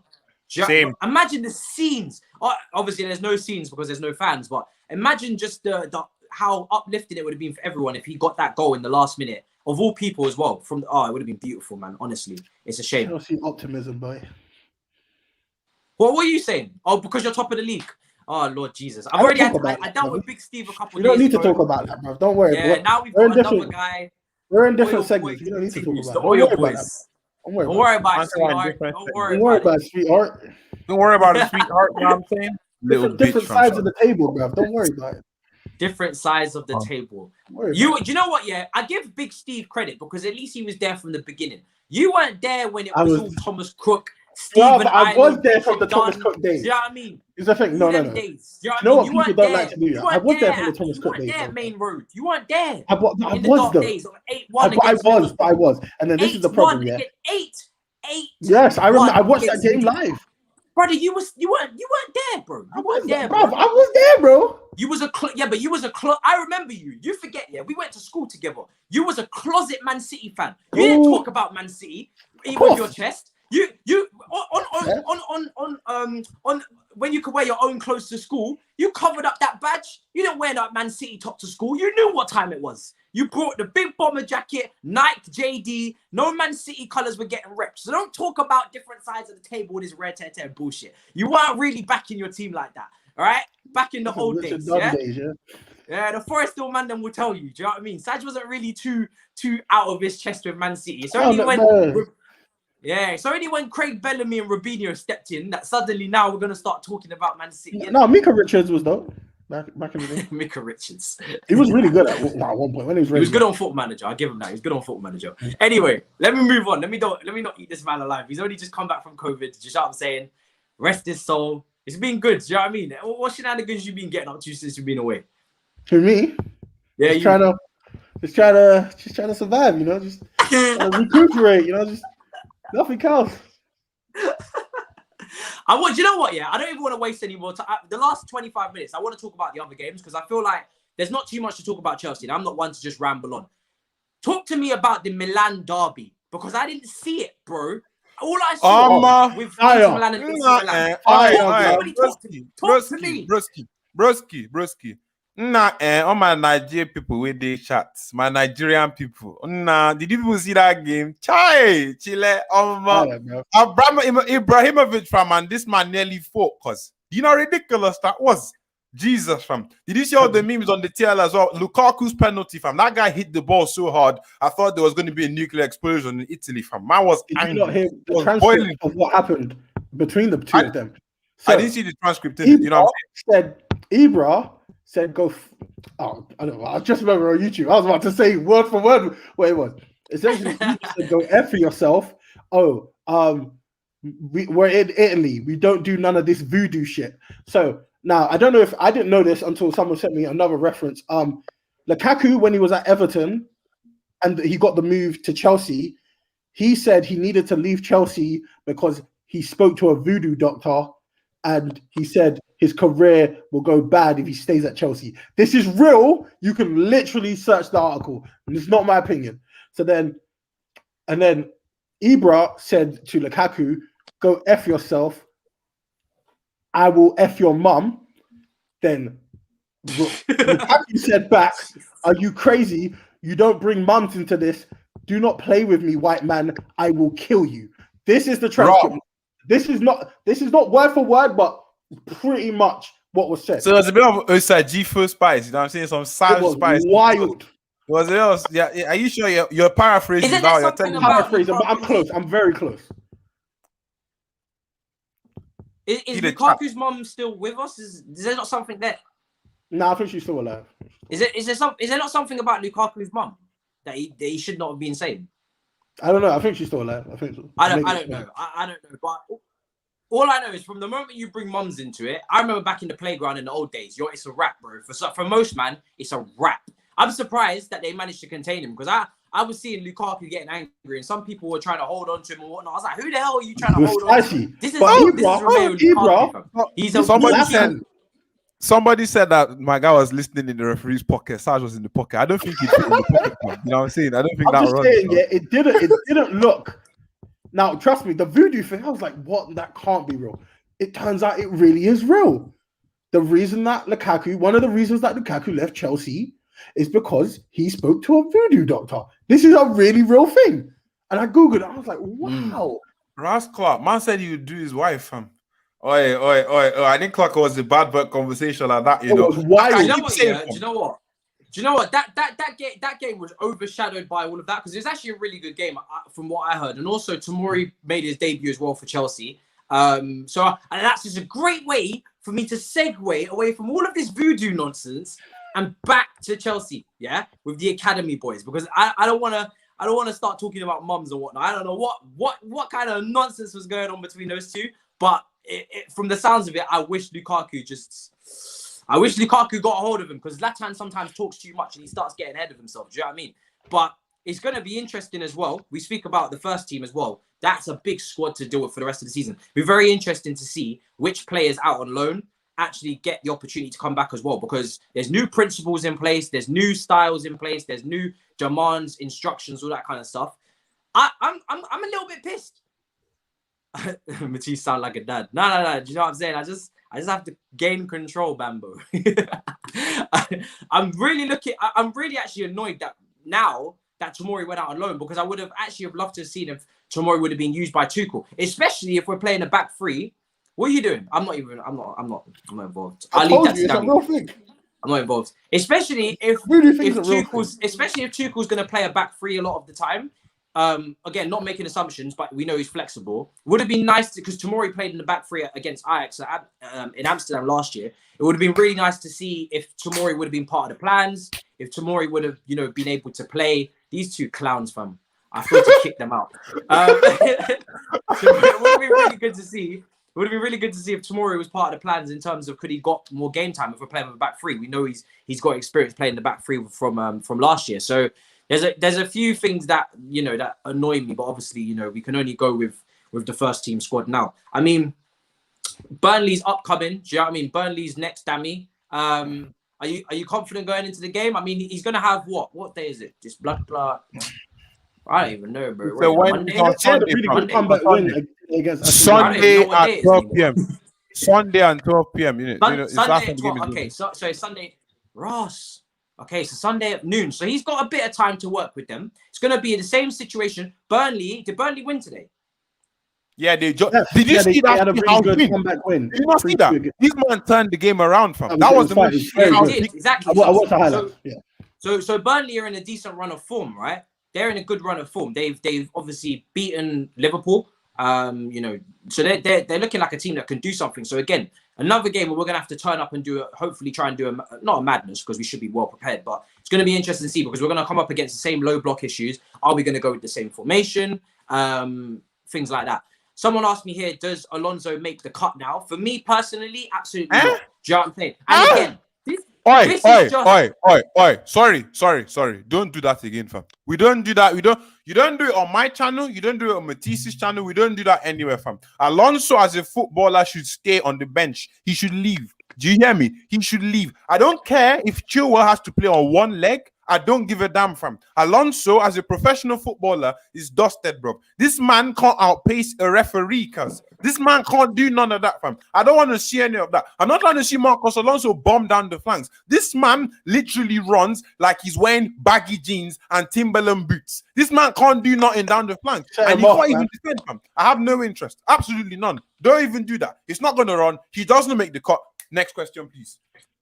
Same. Imagine the scenes. Obviously, there's no scenes because there's no fans. But imagine just the how uplifting it would have been for everyone if he got that goal in the last minute. Of all people as well. It would have been beautiful, man. Honestly, it's a shame. I don't see optimism, boy. What were you saying? Oh, because you're top of the league. Oh, Lord Jesus. I dealt with Big Steve a couple of days ago. You don't need to talk about that, bro. Don't worry. Yeah, now we've got another guy. We're in different segments. You don't need to talk about that. Don't worry about it, sweetheart. Don't worry about it, sweetheart. Don't worry about it, sweetheart. You know what I'm saying? Different sides of the table, bro. Don't worry about it. Different sides of the table. You know what? Yeah, I give Big Steve credit because at least he was there from the beginning. You weren't there when it was all Thomas Cook, Stephen. I was there from the Thomas Cook days. You know what I mean? It's the thing. No. Days. You know what? People don't like to do that. I was there from the Thomas Cook days. You weren't there, main road. You weren't there. I was though. I was. And then this is the problem. Yeah. 8. Yes, I remember. I watched that game live. Brother, you weren't there, bro. I was there, bro. You was but you was a I remember you. You forget, yeah. We went to school together. You was a closet Man City fan. You didn't talk about Man City, even with your chest. You on when you could wear your own clothes to school, you covered up that badge. You didn't wear that Man City top to school. You knew what time it was. You brought the big bomber jacket, Nike, JD. No Man City colours were getting reps. So don't talk about different sides of the table with this red tear bullshit. You weren't really backing your team like that. All right? Back in the old days. Yeah, the Forest Hill man then will tell you. Do you know what I mean? Saj wasn't really too out of his chest with Man City. It's only when Craig Bellamy and Robinho stepped in that suddenly now we're gonna start talking about Man City. No, Mika Richards was though. Back in the day. Mika Richards. He was really good at one point when he was. He was good on Football Manager. I'll give him that. He was good on Football Manager. Anyway, let me move on. Let me not eat this man alive. He's only just come back from COVID. Do you know what I'm saying? Rest his soul. It's been good. Do you know what I mean? What shenanigans you been getting up to since you've been away? For me, yeah, just trying to survive. You know, just recuperate. You know, just nothing else. You know what? Yeah, I don't even want to waste any more time. The last 25 minutes, I want to talk about the other games because I feel like there's not too much to talk about Chelsea. And I'm not one to just ramble on. Talk to me about the Milan derby because I didn't see it, bro. All I saw with Milan and Milan. Talk to me. Broski. All my Nigerian people with the chats. My Nigerian people. Did you people see that game? Chile. Ibrahimovic fam, and this man nearly fought because you know how ridiculous that was. Jesus fam. Did you see all the memes on the TL as well? Lukaku's penalty fam. That guy hit the ball so hard. I thought there was going to be a nuclear explosion in Italy fam. Man was angry. Did you not hear the transcript of what happened between the two of them? So, I didn't see the transcript. You know what I'm saying? Ibra said go. I don't know. I just remember on YouTube. I was about to say word for word what it was. Essentially, Ibra said go F for yourself. We're in Italy. We don't do none of this voodoo shit. So now I don't know if I didn't know this until someone sent me another reference. Lukaku, when he was at Everton and he got the move to Chelsea, he said he needed to leave Chelsea because he spoke to a voodoo doctor and he said his career will go bad if he stays at Chelsea. This is real. You can literally search the article. And it's not my opinion. And then Ibra said to Lukaku, go F yourself. I will F your mum. Then Lukaku said back, are you crazy? You don't bring mums into this. Do not play with me, white man. I will kill you. This is the transcript. This is not word for word, but pretty much what was said. So there's a bit of Osage first spice. You know what I'm saying? Some sad spice. Wild. Was it else? Yeah. Are you sure you're paraphrasing now? You're telling me. Paraphrasing, but I'm close. I'm very close. Is Lukaku's mum still with us? Is there not something there? No, I think she's still alive. Is there not something about Lukaku's mum that he should not have been saying? I don't know. I think she's still alive. I think so. I don't know. I don't know. But all I know is from the moment you bring mums into it, I remember back in the playground in the old days, it's a rap, bro. For most man, it's a rap. I'm surprised that they managed to contain him because I was seeing Lukaku getting angry and some people were trying to hold on to him and whatnot. I was like, who the hell are you trying to hold on to? This is Lukaku. He's Somebody said that my guy was listening in the referee's pocket. Sarge was in the pocket. I don't think he fit in the pocket. You know what I'm saying? I don't think I'm that runs. saying, yeah, it didn't look. Now, trust me, the voodoo thing, I was like, what? That can't be real. It turns out it really is real. The reason that one of the reasons that Lukaku left Chelsea is because he spoke to a voodoo doctor. This is a really real thing. And I Googled it. I was like, wow. Ras Clark, man said he would do his wife, fam. Oi. I think Clark was a bad bird conversation like that, you know. It was wild. Do you know what? That game was overshadowed by all of that because it was actually a really good game from what I heard. And also Tomori made his debut as well for Chelsea. And that's just a great way for me to segue away from all of this voodoo nonsense and back to Chelsea, yeah, with the academy boys, because I don't want to start talking about mums and whatnot. I don't know what kind of nonsense was going on between those two, but from the sounds of it, I wish Lukaku got a hold of him because Zlatan sometimes talks too much and he starts getting ahead of himself. Do you know what I mean? But it's going to be interesting as well. We speak about the first team as well. That's a big squad to deal with for the rest of the season. It'll be very interesting to see which players out on loan actually get the opportunity to come back as well, because there's new principles in place, there's new styles in place, there's new demands, instructions, all that kind of stuff. I'm a little bit pissed. Matisse sound like a dad. No. Do you know what I'm saying? I just have to gain control, Bambo. I'm really actually annoyed that now that Tomori went out on loan, because I would have actually loved to have seen if Tomori would have been used by Tuchel, especially if we're playing a back three. What are you doing? I'm not involved. I'll leave that to Dami. I'm not involved. Especially if Tuchel's going to play a back three a lot of the time. Again, not making assumptions, but we know he's flexible. Would have been nice because Tomori played in the back three against Ajax in Amsterdam last year. It would have been really nice to see if Tomori would have been part of the plans. If Tomori would have, been able to play. These two clowns, fam. I feel to kick them out. So it would have been really good to see. It would have been really good to see if Tomori was part of the plans in terms of could he got more game time if we're playing with a back three. We know he's got experience playing the back three from last year. So there's a few things that that annoy me, but obviously we can only go with the first team squad now. I mean, Burnley's upcoming. Do you know what I mean? Burnley's next, Dami. Are you confident going into the game? I mean, he's gonna have what day is it? Just blood. I don't even know, bro. So Monday Sunday at 12 p.m. Sunday at 12 p.m. Sunday at 12. Okay, so Sunday, Ross. Okay, so Sunday at noon. So he's got a bit of time to work with them. It's going to be the same situation. Did Burnley win today? Yeah, did you see that? Had a really good comeback win. Did you not see that? This man turned the game around, fam. That was the most. He did, exactly. I watched the highlights. So Burnley are in a decent run of form, right? They're in a good run of form. They've obviously beaten Liverpool. So they're looking like a team that can do something. So again, another game where we're gonna have to turn up and hopefully try and do not a madness, because we should be well prepared, but it's gonna be interesting to see, because we're gonna come up against the same low block issues. Are we gonna go with the same formation? Things like that. Someone asked me here, does Alonso make the cut now? For me personally, absolutely not. Do you know what I'm saying? And again, Sorry. Don't do that again, fam. We don't do that. You don't do it on my channel. You don't do it on Matisse's channel. We don't do that anywhere, fam. Alonso, as a footballer, should stay on the bench. He should leave. Do you hear me? He should leave. I don't care if Chilwell has to play on one leg. I don't give a damn, fam. Alonso, as a professional footballer, is dusted, bro. This man can't outpace a referee, cuz. This man can't do none of that, fam. I don't want to see any of that. I'm not trying to see Marcos Alonso bomb down the flanks. This man literally runs like he's wearing baggy jeans and Timberland boots. This man can't do nothing down the flanks. And he can't even defend, fam. I have no interest. Absolutely none. Don't even do that. It's not going to run. He doesn't make the cut. Next question, please.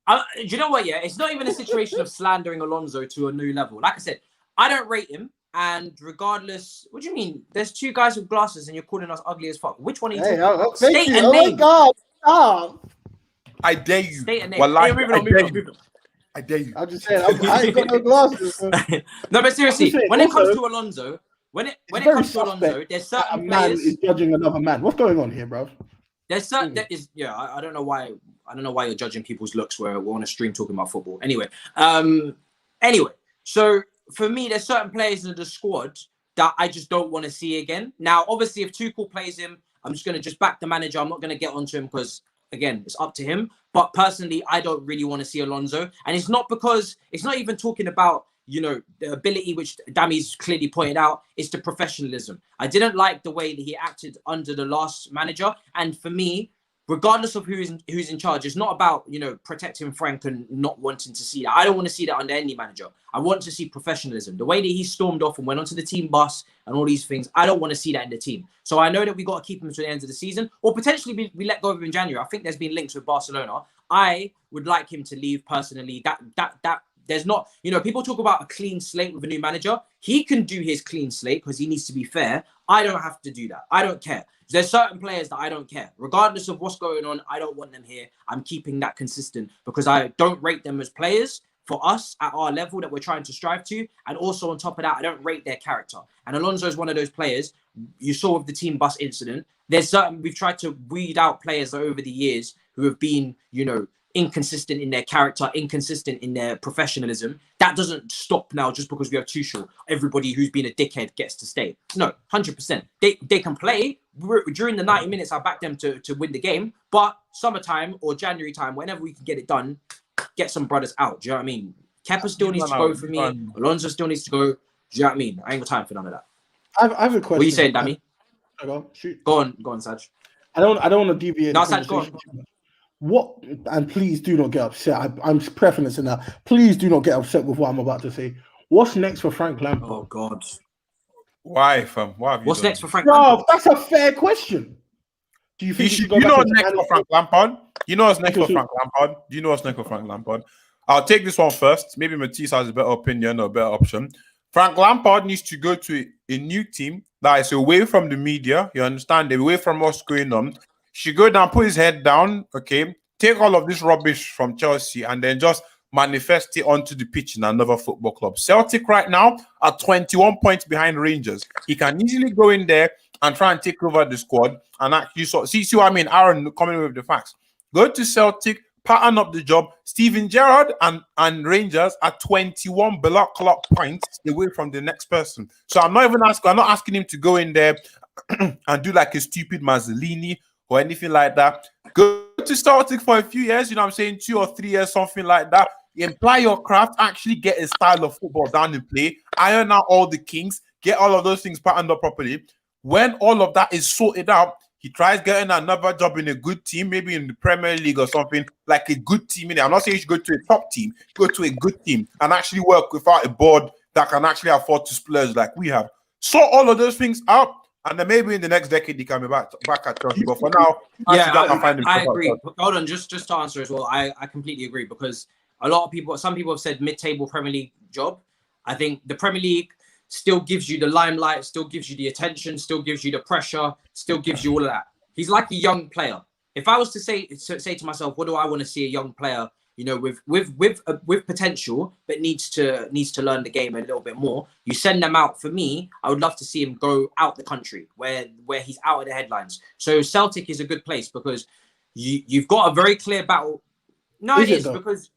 Do you know what? Yeah, it's not even a situation of slandering Alonso to a new level. Like I said, I don't rate him. And regardless, what do you mean? There's two guys with glasses and you're calling us ugly as fuck. Which one are you Hey, talking about? thank State you. a Oh my name. God. Stop. I dare you. State a name. Wallahi, Hey, I dare you. I dare you. I'm just saying, I ain't got no glasses. So. No, but seriously, saying, when it also, comes to Alonso, when it very comes to Alonso, suspect there's that a certain man players. is judging another man. What's going on here, bro? There's certain that is I don't know why you're judging people's looks. We're on a stream talking about football. Anyway, so for me, there's certain players in the squad that I just don't want to see again. Now, obviously, if Tuchel plays him, I'm just gonna just back the manager. I'm not gonna get onto him because again, it's up to him. But personally, I don't really want to see Alonso, and it's not because it's not even talking about the ability which Dami's clearly pointed out. It's the professionalism. I didn't like the way that he acted under the last manager, and for me, regardless of who's in charge, it's not about protecting Frank and not wanting to see that. I don't want to see that under any manager. I want to see professionalism. The way that he stormed off and went onto the team bus and all these things, I don't want to see that in the team. So I know that we got to keep him to the end of the season, or potentially we let go of him in January. I think there's been links with Barcelona. I would like him to leave personally. That there's not, people talk about a clean slate with a new manager. He can do his clean slate because he needs to be fair. I don't have to do that. I don't care. There's certain players that I don't care. Regardless of what's going on, I don't want them here. I'm keeping that consistent because I don't rate them as players for us at our level that we're trying to strive to. And also on top of that, I don't rate their character. And Alonso is one of those players you saw with the team bus incident. We've tried to weed out players over the years who have been, inconsistent in their character, inconsistent in their professionalism. That doesn't stop now just because we have Tuchel. Everybody who's been a dickhead gets to stay. No, 100%. They can play. During the 90 minutes, I back them to win the game. But summertime or January time, whenever we can get it done, get some brothers out. Do you know what I mean? Kepa still needs to go for me. Alonso still needs to go. Do you know what I mean? I ain't got time for none of that. I have a question. What are you saying, Dami? Shoot. Go on, Saj. I don't want to deviate. No, Saj, go on. What, and please do not get upset. I'm preferencing that. Please do not get upset with what I'm about to say. What's next for Frank Lampard? Oh God. Why, fam? Why have you What's done next for Frank No, Lampard? that's a fair question. Do you think you know what's next for Frank Lampard? You know what's next for Frank Lampard? Do you know what's next for Frank Lampard? I'll take this one first. Maybe Matisse has a better opinion or a better option. Frank Lampard needs to go to a new team that is away from the media. You understand? Away from what's going on. Should go down, put his head down, okay? Take all of this rubbish from Chelsea and then just manifest it onto the pitch in another football club. Celtic right now are 21 points behind Rangers. He can easily go in there and try and take over the squad and actually see what I mean? Aaron coming with the facts. Go to Celtic, pattern up the job. Steven Gerrard and Rangers are 21 block clock points away from the next person. So I'm not asking him to go in there and do like a stupid Mazzolini or anything like that. Go to Celtic for a few years, 2 or 3 years, something like that. Imply your craft, actually get a style of football down and play, iron out all the kinks, get all of those things patterned up properly. When all of that is sorted out, he tries getting another job in a good team, maybe in the Premier League or something, like a good team. I'm not saying you should go to a top team, go to a good team and actually work without a board that can actually afford to splurge like we have. Sort all of those things out. And then maybe in the next decade he can be back at Chelsea. But for now, I agree. Hold on, just to answer as well. I completely agree because some people have said mid-table Premier League job. I think the Premier League still gives you the limelight, still gives you the attention, still gives you the pressure, still gives you all of that. He's like a young player. If I was to say to myself, what do I want to see a young player, with potential, but needs to learn the game a little bit more. You send them out. For me, I would love to see him go out the country where he's out of the headlines. So Celtic is a good place because you've got a very clear battle. No, it is because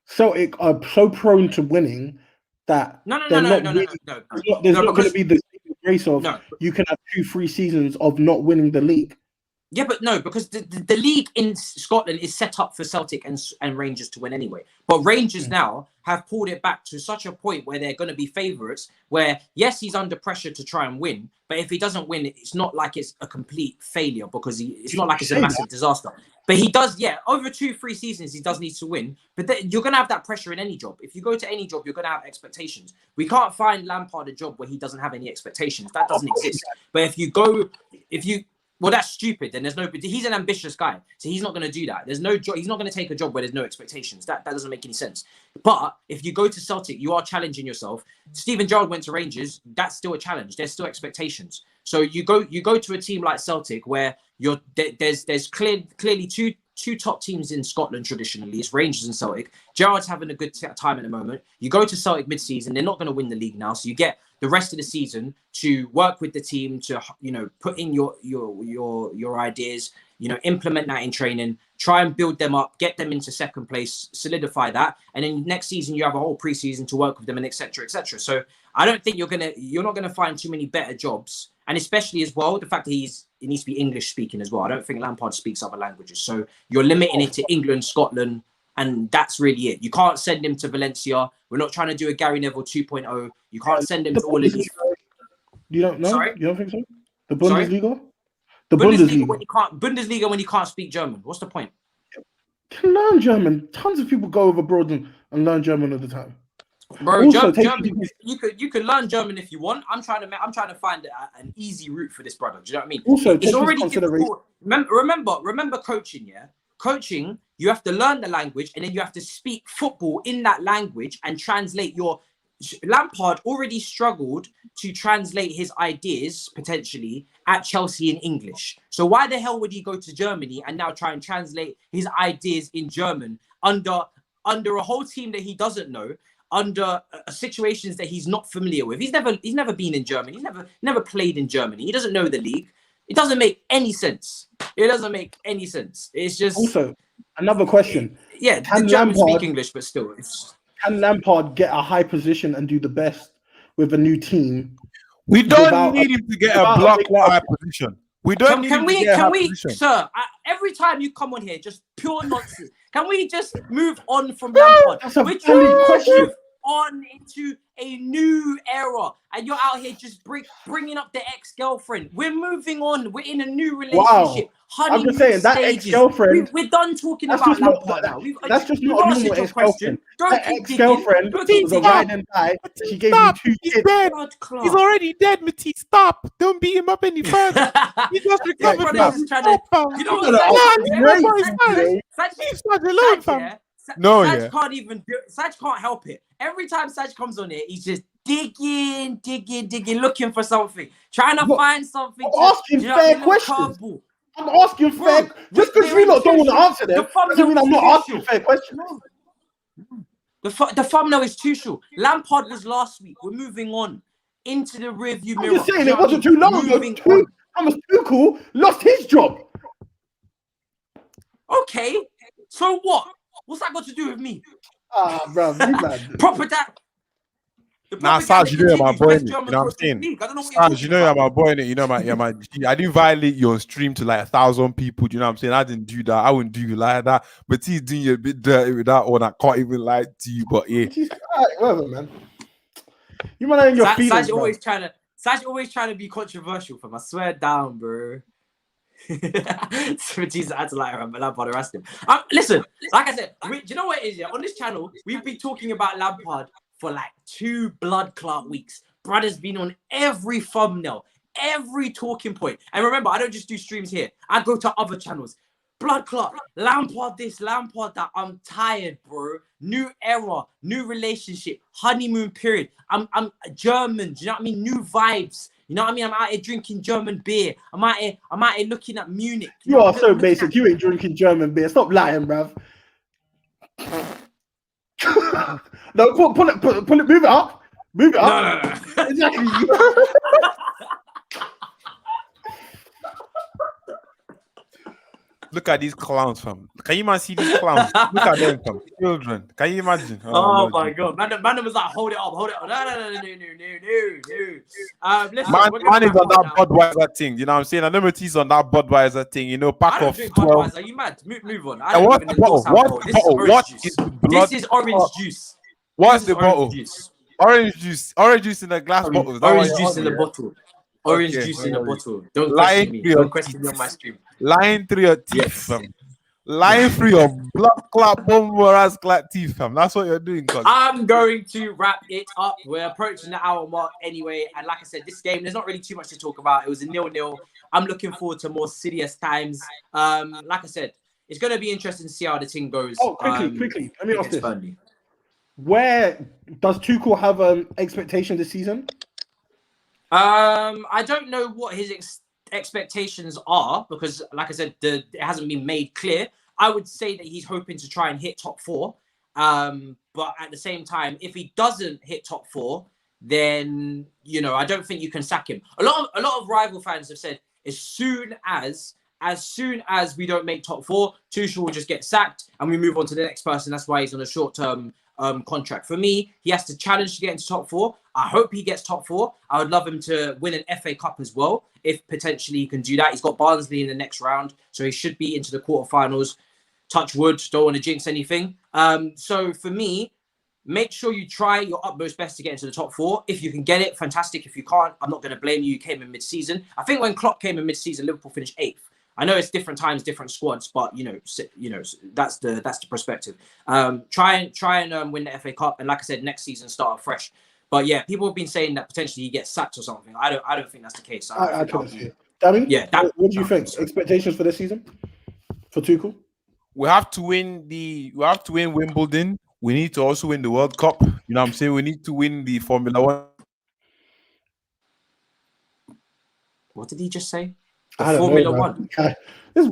Celtic are so prone to winning that no. There's not going to be the race of you can have 2-3 seasons of not winning the league. Yeah, but no, because the league in Scotland is set up for Celtic and Rangers to win anyway. But Rangers now have pulled it back to such a point where they're going to be favourites, where, yes, he's under pressure to try and win, but if he doesn't win, it's not like it's a complete failure because it's not like it's a massive disaster. But he does, over 2-3 seasons, he does need to win. But you're going to have that pressure in any job. If you go to any job, you're going to have expectations. We can't find Lampard a job where he doesn't have any expectations. That doesn't exist. But if you Well, that's stupid. Then there's no. He's an ambitious guy, so he's not going to do that. There's no job. He's not going to take a job where there's no expectations. That doesn't make any sense. But if you go to Celtic, you are challenging yourself. Steven Gerrard went to Rangers. That's still a challenge. There's still expectations. So you go to a team like Celtic where there's clearly two top teams in Scotland traditionally. It's Rangers and Celtic. Gerrard's having a good time at the moment. You go to Celtic mid-season. They're not going to win the league now, so you get the rest of the season to work with the team to put in your ideas, implement that in training, try and build them up, get them into second place, solidify that, and then next season you have a whole preseason to work with them and etc. etc. So I don't think you're not gonna find too many better jobs, and especially as well the fact that he needs to be English speaking as well. I don't think Lampard speaks other languages, so you're limiting it to England, Scotland. And that's really it. You can't send him to Valencia. We're not trying to do a Gary Neville 2.0. You can't send him to all of these. You don't know? Sorry? You don't think so? The Bundesliga? Sorry? The Bundesliga when you can't speak German. What's the point? You can learn German. Tons of people go abroad and learn German all the time. Bro, German, you could learn German if you want. I'm trying to find an easy route for this brother. Do you know what I mean? Also, it's already difficult. Remember coaching, yeah? Coaching, you have to learn the language and then you have to speak football in that language and translate your... Lampard already struggled to translate his ideas, potentially, at Chelsea in English. So why the hell would he go to Germany and now try and translate his ideas in German under a whole team that he doesn't know, under situations that he's not familiar with? He's never been in Germany. He's never played in Germany. He doesn't know the league. It doesn't make any sense. It doesn't make any sense. It's just... Also, another question. Yeah, the Germans speak English, but still. Can Lampard get a high position and do the best with a new team? We don't need him to get a block high position. We don't need him to get a high position. Sir, every time you come on here, just pure nonsense. Can we just move on from Lampard? That's a valid question. On into a new era, and you're out here just bringing up the ex-girlfriend. We're moving on. We're in a new relationship. Wow. I'm just saying that ex-girlfriend. We're done talking about Lampard now. That's just not a normal ex-girlfriend. That ex-girlriend was a riding guy. She gave me 2 kids. He's already dead, Matisse. Stop! Don't beat him up any further. He just recovered. You know what? He's not alone, fam. Saj can't even do it. Saj can't help it. Every time Saj comes on here, he's just digging, looking for something, trying to find something. I'm asking fair questions. I'm asking fair. Just because you don't want to answer them, doesn't mean I'm not asking fair questions. The thumbnail is Tuchel. Lampard was last week. We're moving on into the rearview mirror. I'm just saying it wasn't too long ago. Thomas Tuchel lost his job. Okay, so what? What's that got to do with me? Bro, you man. Proper that. Nah, Saj, you know you're my boy, you know what I'm saying? Saj, you know you're my boy, you know my G. I didn't violate your stream to like 1,000 people, you know what I'm saying? I didn't do that. I wouldn't do you like that. But he's doing you a bit dirty with that one. I can't even lie to you, but yeah. Whatever, man. You might have your feelings, Saj always trying to be controversial, fam. I swear down, bro. Jesus, I had to lie around, but Lampard harassed him. Listen, like I said, do you know what it is? Yeah, on this channel, we've been talking about Lampard for like 2 blood clot weeks. Brother's been on every thumbnail, every talking point. And remember, I don't just do streams here. I go to other channels. Blood clot, Lampard this, Lampard that. I'm tired, bro. New era, new relationship, honeymoon period. I'm German. Do you know what I mean? New vibes. You know what I mean? I'm out here drinking German beer. I'm out here looking at Munich. You are so basic. You ain't drinking German beer. Stop lying, bruv. No, pull it, move it up. Move it up. No. Exactly. Look at these clowns, fam. Can you man see these clowns? Look at them, fam. Children. Can you imagine? Oh my God. Man was like, hold it up. No. Listen, man is on that Budweiser thing. You know what I'm saying? I know he's on that Budweiser thing. You know, pack of 12. Are you mad? Move on. What's the bottle? What is the blood? This is orange juice. What's the bottle? Orange juice. Orange juice in the glass bottle. Orange juice in the bottle. Orange juice in the bottle. Don't question me. Don't question me on my stream. Lying through your teeth. Yes. lying through your blood clot, bomb ass clot teeth, fam. That's what you're doing, cuz. I'm going to wrap it up. We're approaching the hour mark anyway. And like I said, this game, there's not really too much to talk about. It was a 0-0. I'm looking forward to more serious times. Like I said, it's going to be interesting to see how the team goes. Oh, quickly. Let me ask this. Burnley. Where does Tuchel have expectation this season? I don't know what his expectations are because, like I said, it hasn't been made clear. I would say that he's hoping to try and hit top 4. But at the same time, if he doesn't hit top 4, then I don't think you can sack him. A lot of rival fans have said as soon as we don't make top 4, Tuchel will just get sacked and we move on to the next person. That's why he's on a short-term contract. For me, he has to challenge to get into top 4. I hope he gets top 4. I would love him to win an FA Cup as well, if potentially he can do that. He's got Barnsley in the next round, so he should be into the quarterfinals. Touch wood, don't want to jinx anything. So for me, make sure you try your utmost best to get into the top 4. If you can get it, fantastic. If you can't, I'm not going to blame you. You came in mid-season. I think when Klopp came in mid-season, Liverpool finished 8th. I know it's different times, different squads, but that's the perspective. Try and win the FA Cup, and like I said, next season start fresh. But yeah, people have been saying that potentially he gets sacked or something. I don't think that's the case. I can't see it. Dami, yeah. What do you think? Expectations for this season for Tuchel? We have to win Wimbledon. We need to also win the World Cup. You know what I'm saying? We need to win the Formula 1. What did he just say? Formula 1.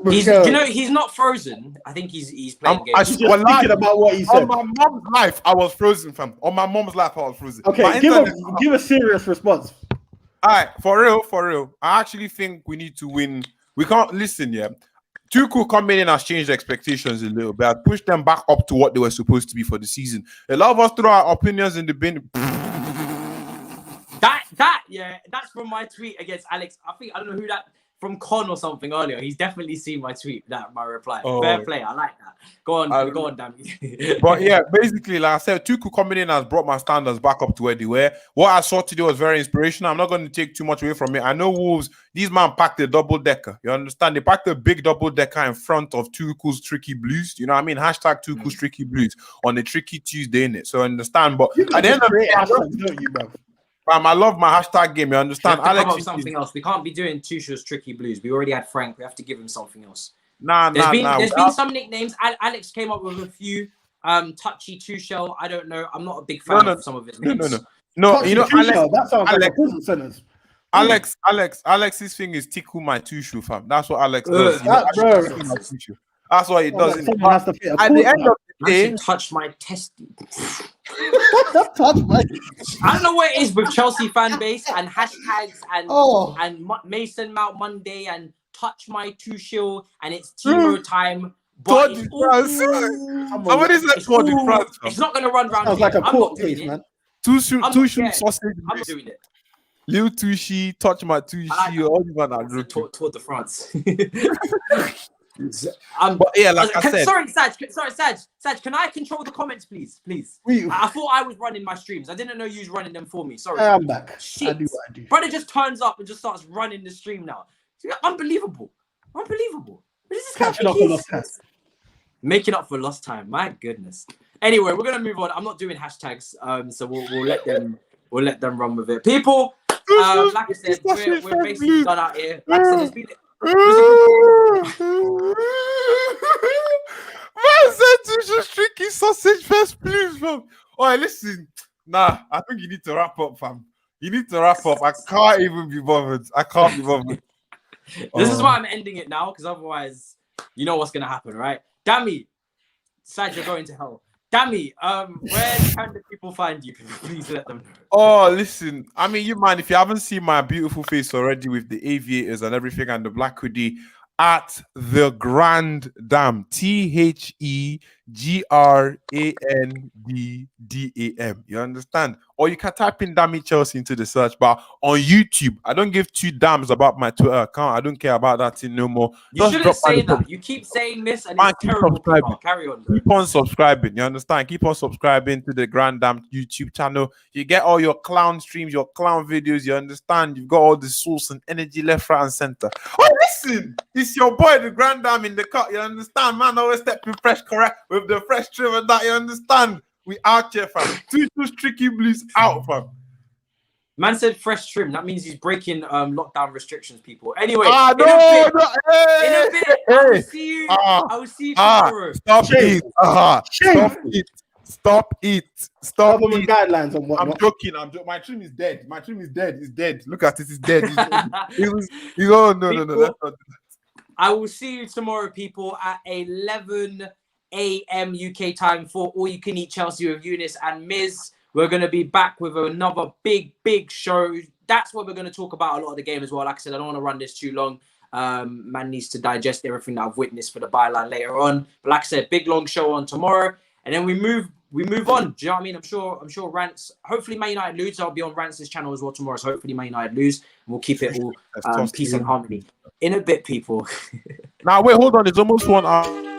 He's not frozen. I think he's playing games. Just thinking about what he said. On my mom's life, I was frozen, fam. On my mom's life, I was frozen. Okay, give a serious response. All right, for real. I actually think we need to win. We can't listen, yeah. Tuchel coming in has changed expectations a little bit. I pushed them back up to what they were supposed to be for the season. A lot of us throw our opinions in the bin. That's from my tweet against Alex. I don't know who that from Con or something earlier. He's definitely seen my tweet, my reply. Oh. Fair play. I like that. Go on, Dami. But yeah, basically, like I said, Tuchel coming in has brought my standards back up to where they were. What I saw today was very inspirational. I'm not going to take too much away from it. I know Wolves, these man packed a double decker. You understand? They packed a big double decker in front of Tuchel's Tricky Blues. You know what I mean? Hashtag Tuchel's Tricky Blues on a tricky Tuesday, innit? So understand. But at the end of the day, don't you, bro? I love my hashtag game. You understand? Alex, something else. We can't be doing Tuchel's Tricky Blues. We already had Frank. We have to give him something else. There's been some nicknames. Alex came up with a few. Touchy Tuchel. I don't know. I'm not a big fan of some of his names. No. You know, Tuchel, that sounds like a prison sentence. Alex's thing is tickle my Tuchel, fam. That's what Alex does. That's what he does. At the end of the day, touch my testy. I don't know what it is with Chelsea fan base and hashtags and Mason Mount Monday and touch my Tuchel and it's Timo time. But somebody said Tour de France. It's not going to run round. Sounds like a court case, man. Tuchel sausage. I'm doing it. Lil Tushy, touch my Tushy, all these man are drinking. Tour de France. But yeah, like I said. Sorry, Saj, can I control the comments, please? I thought I was running my streams. I didn't know you was running them for me. Sorry. I am back. Shit. I do what I do. Brother just turns up and just starts running the stream now. Unbelievable. What is this Catching up for lost time. Making up for lost time. My goodness. Anyway, we're gonna move on. I'm not doing hashtags, so we'll let them run with it. People, like I said, we're basically done out here. Like I said, it's been. Man said Tuchel's tricky sausage first, please, fam. Oh, listen. Nah, I think you need to wrap up, fam. You need to wrap up. I can't even be bothered. This is why I'm ending it now, because otherwise, you know what's gonna happen, right? Dami, Sad, you're going to hell. Dami, where can the people find you? Please let them know. Oh, listen. I mean, you mind if you haven't seen my beautiful face already with the aviators and everything and the black hoodie at the Grand Dam. TheGrandDam. You understand? or you can type in Dami Chelsea into the search bar on YouTube. I don't give two damns about my Twitter account. I don't care about that thing no more. You shouldn't say that. You keep saying this, and it's terrible. Carry on. Keep on subscribing. You understand? Keep on subscribing to the Grand Dam YouTube channel. You get all your clown streams, your clown videos. You understand? You've got all the source and energy left, right, and center. Oh, listen, it's your boy, the Grand Dam in the cut. You understand? Man, always stepping fresh, correct, with the fresh trim and that. You understand? We out here, fam. Two tricky blues out, fam. Man said fresh trim. That means he's breaking lockdown restrictions, people. Anyway, in a bit, I will see you. I will see you tomorrow. Stop it. Stop it. Government guidelines and whatnot. I'm joking. My trim is dead. It's dead. Look at it. It's dead. Oh, no. That's not that. I will see you tomorrow, people, at 11 a.m. UK time for All You Can Eat Chelsea with Eunice and Miz. We're going to be back with another big show. That's what we're going to talk about a lot of the game as well. Like I said, I don't want to run this too long. Man needs to digest everything that I've witnessed for the byline later on. But like I said, big long show on tomorrow. And then we move on. Do you know what I mean? I'm sure Rants, hopefully Man United lose. I'll be on Rants' channel as well tomorrow. So hopefully Man United lose. And we'll keep it all peace and harmony. In a bit, people. Now, wait, hold on. It's almost 1 hour.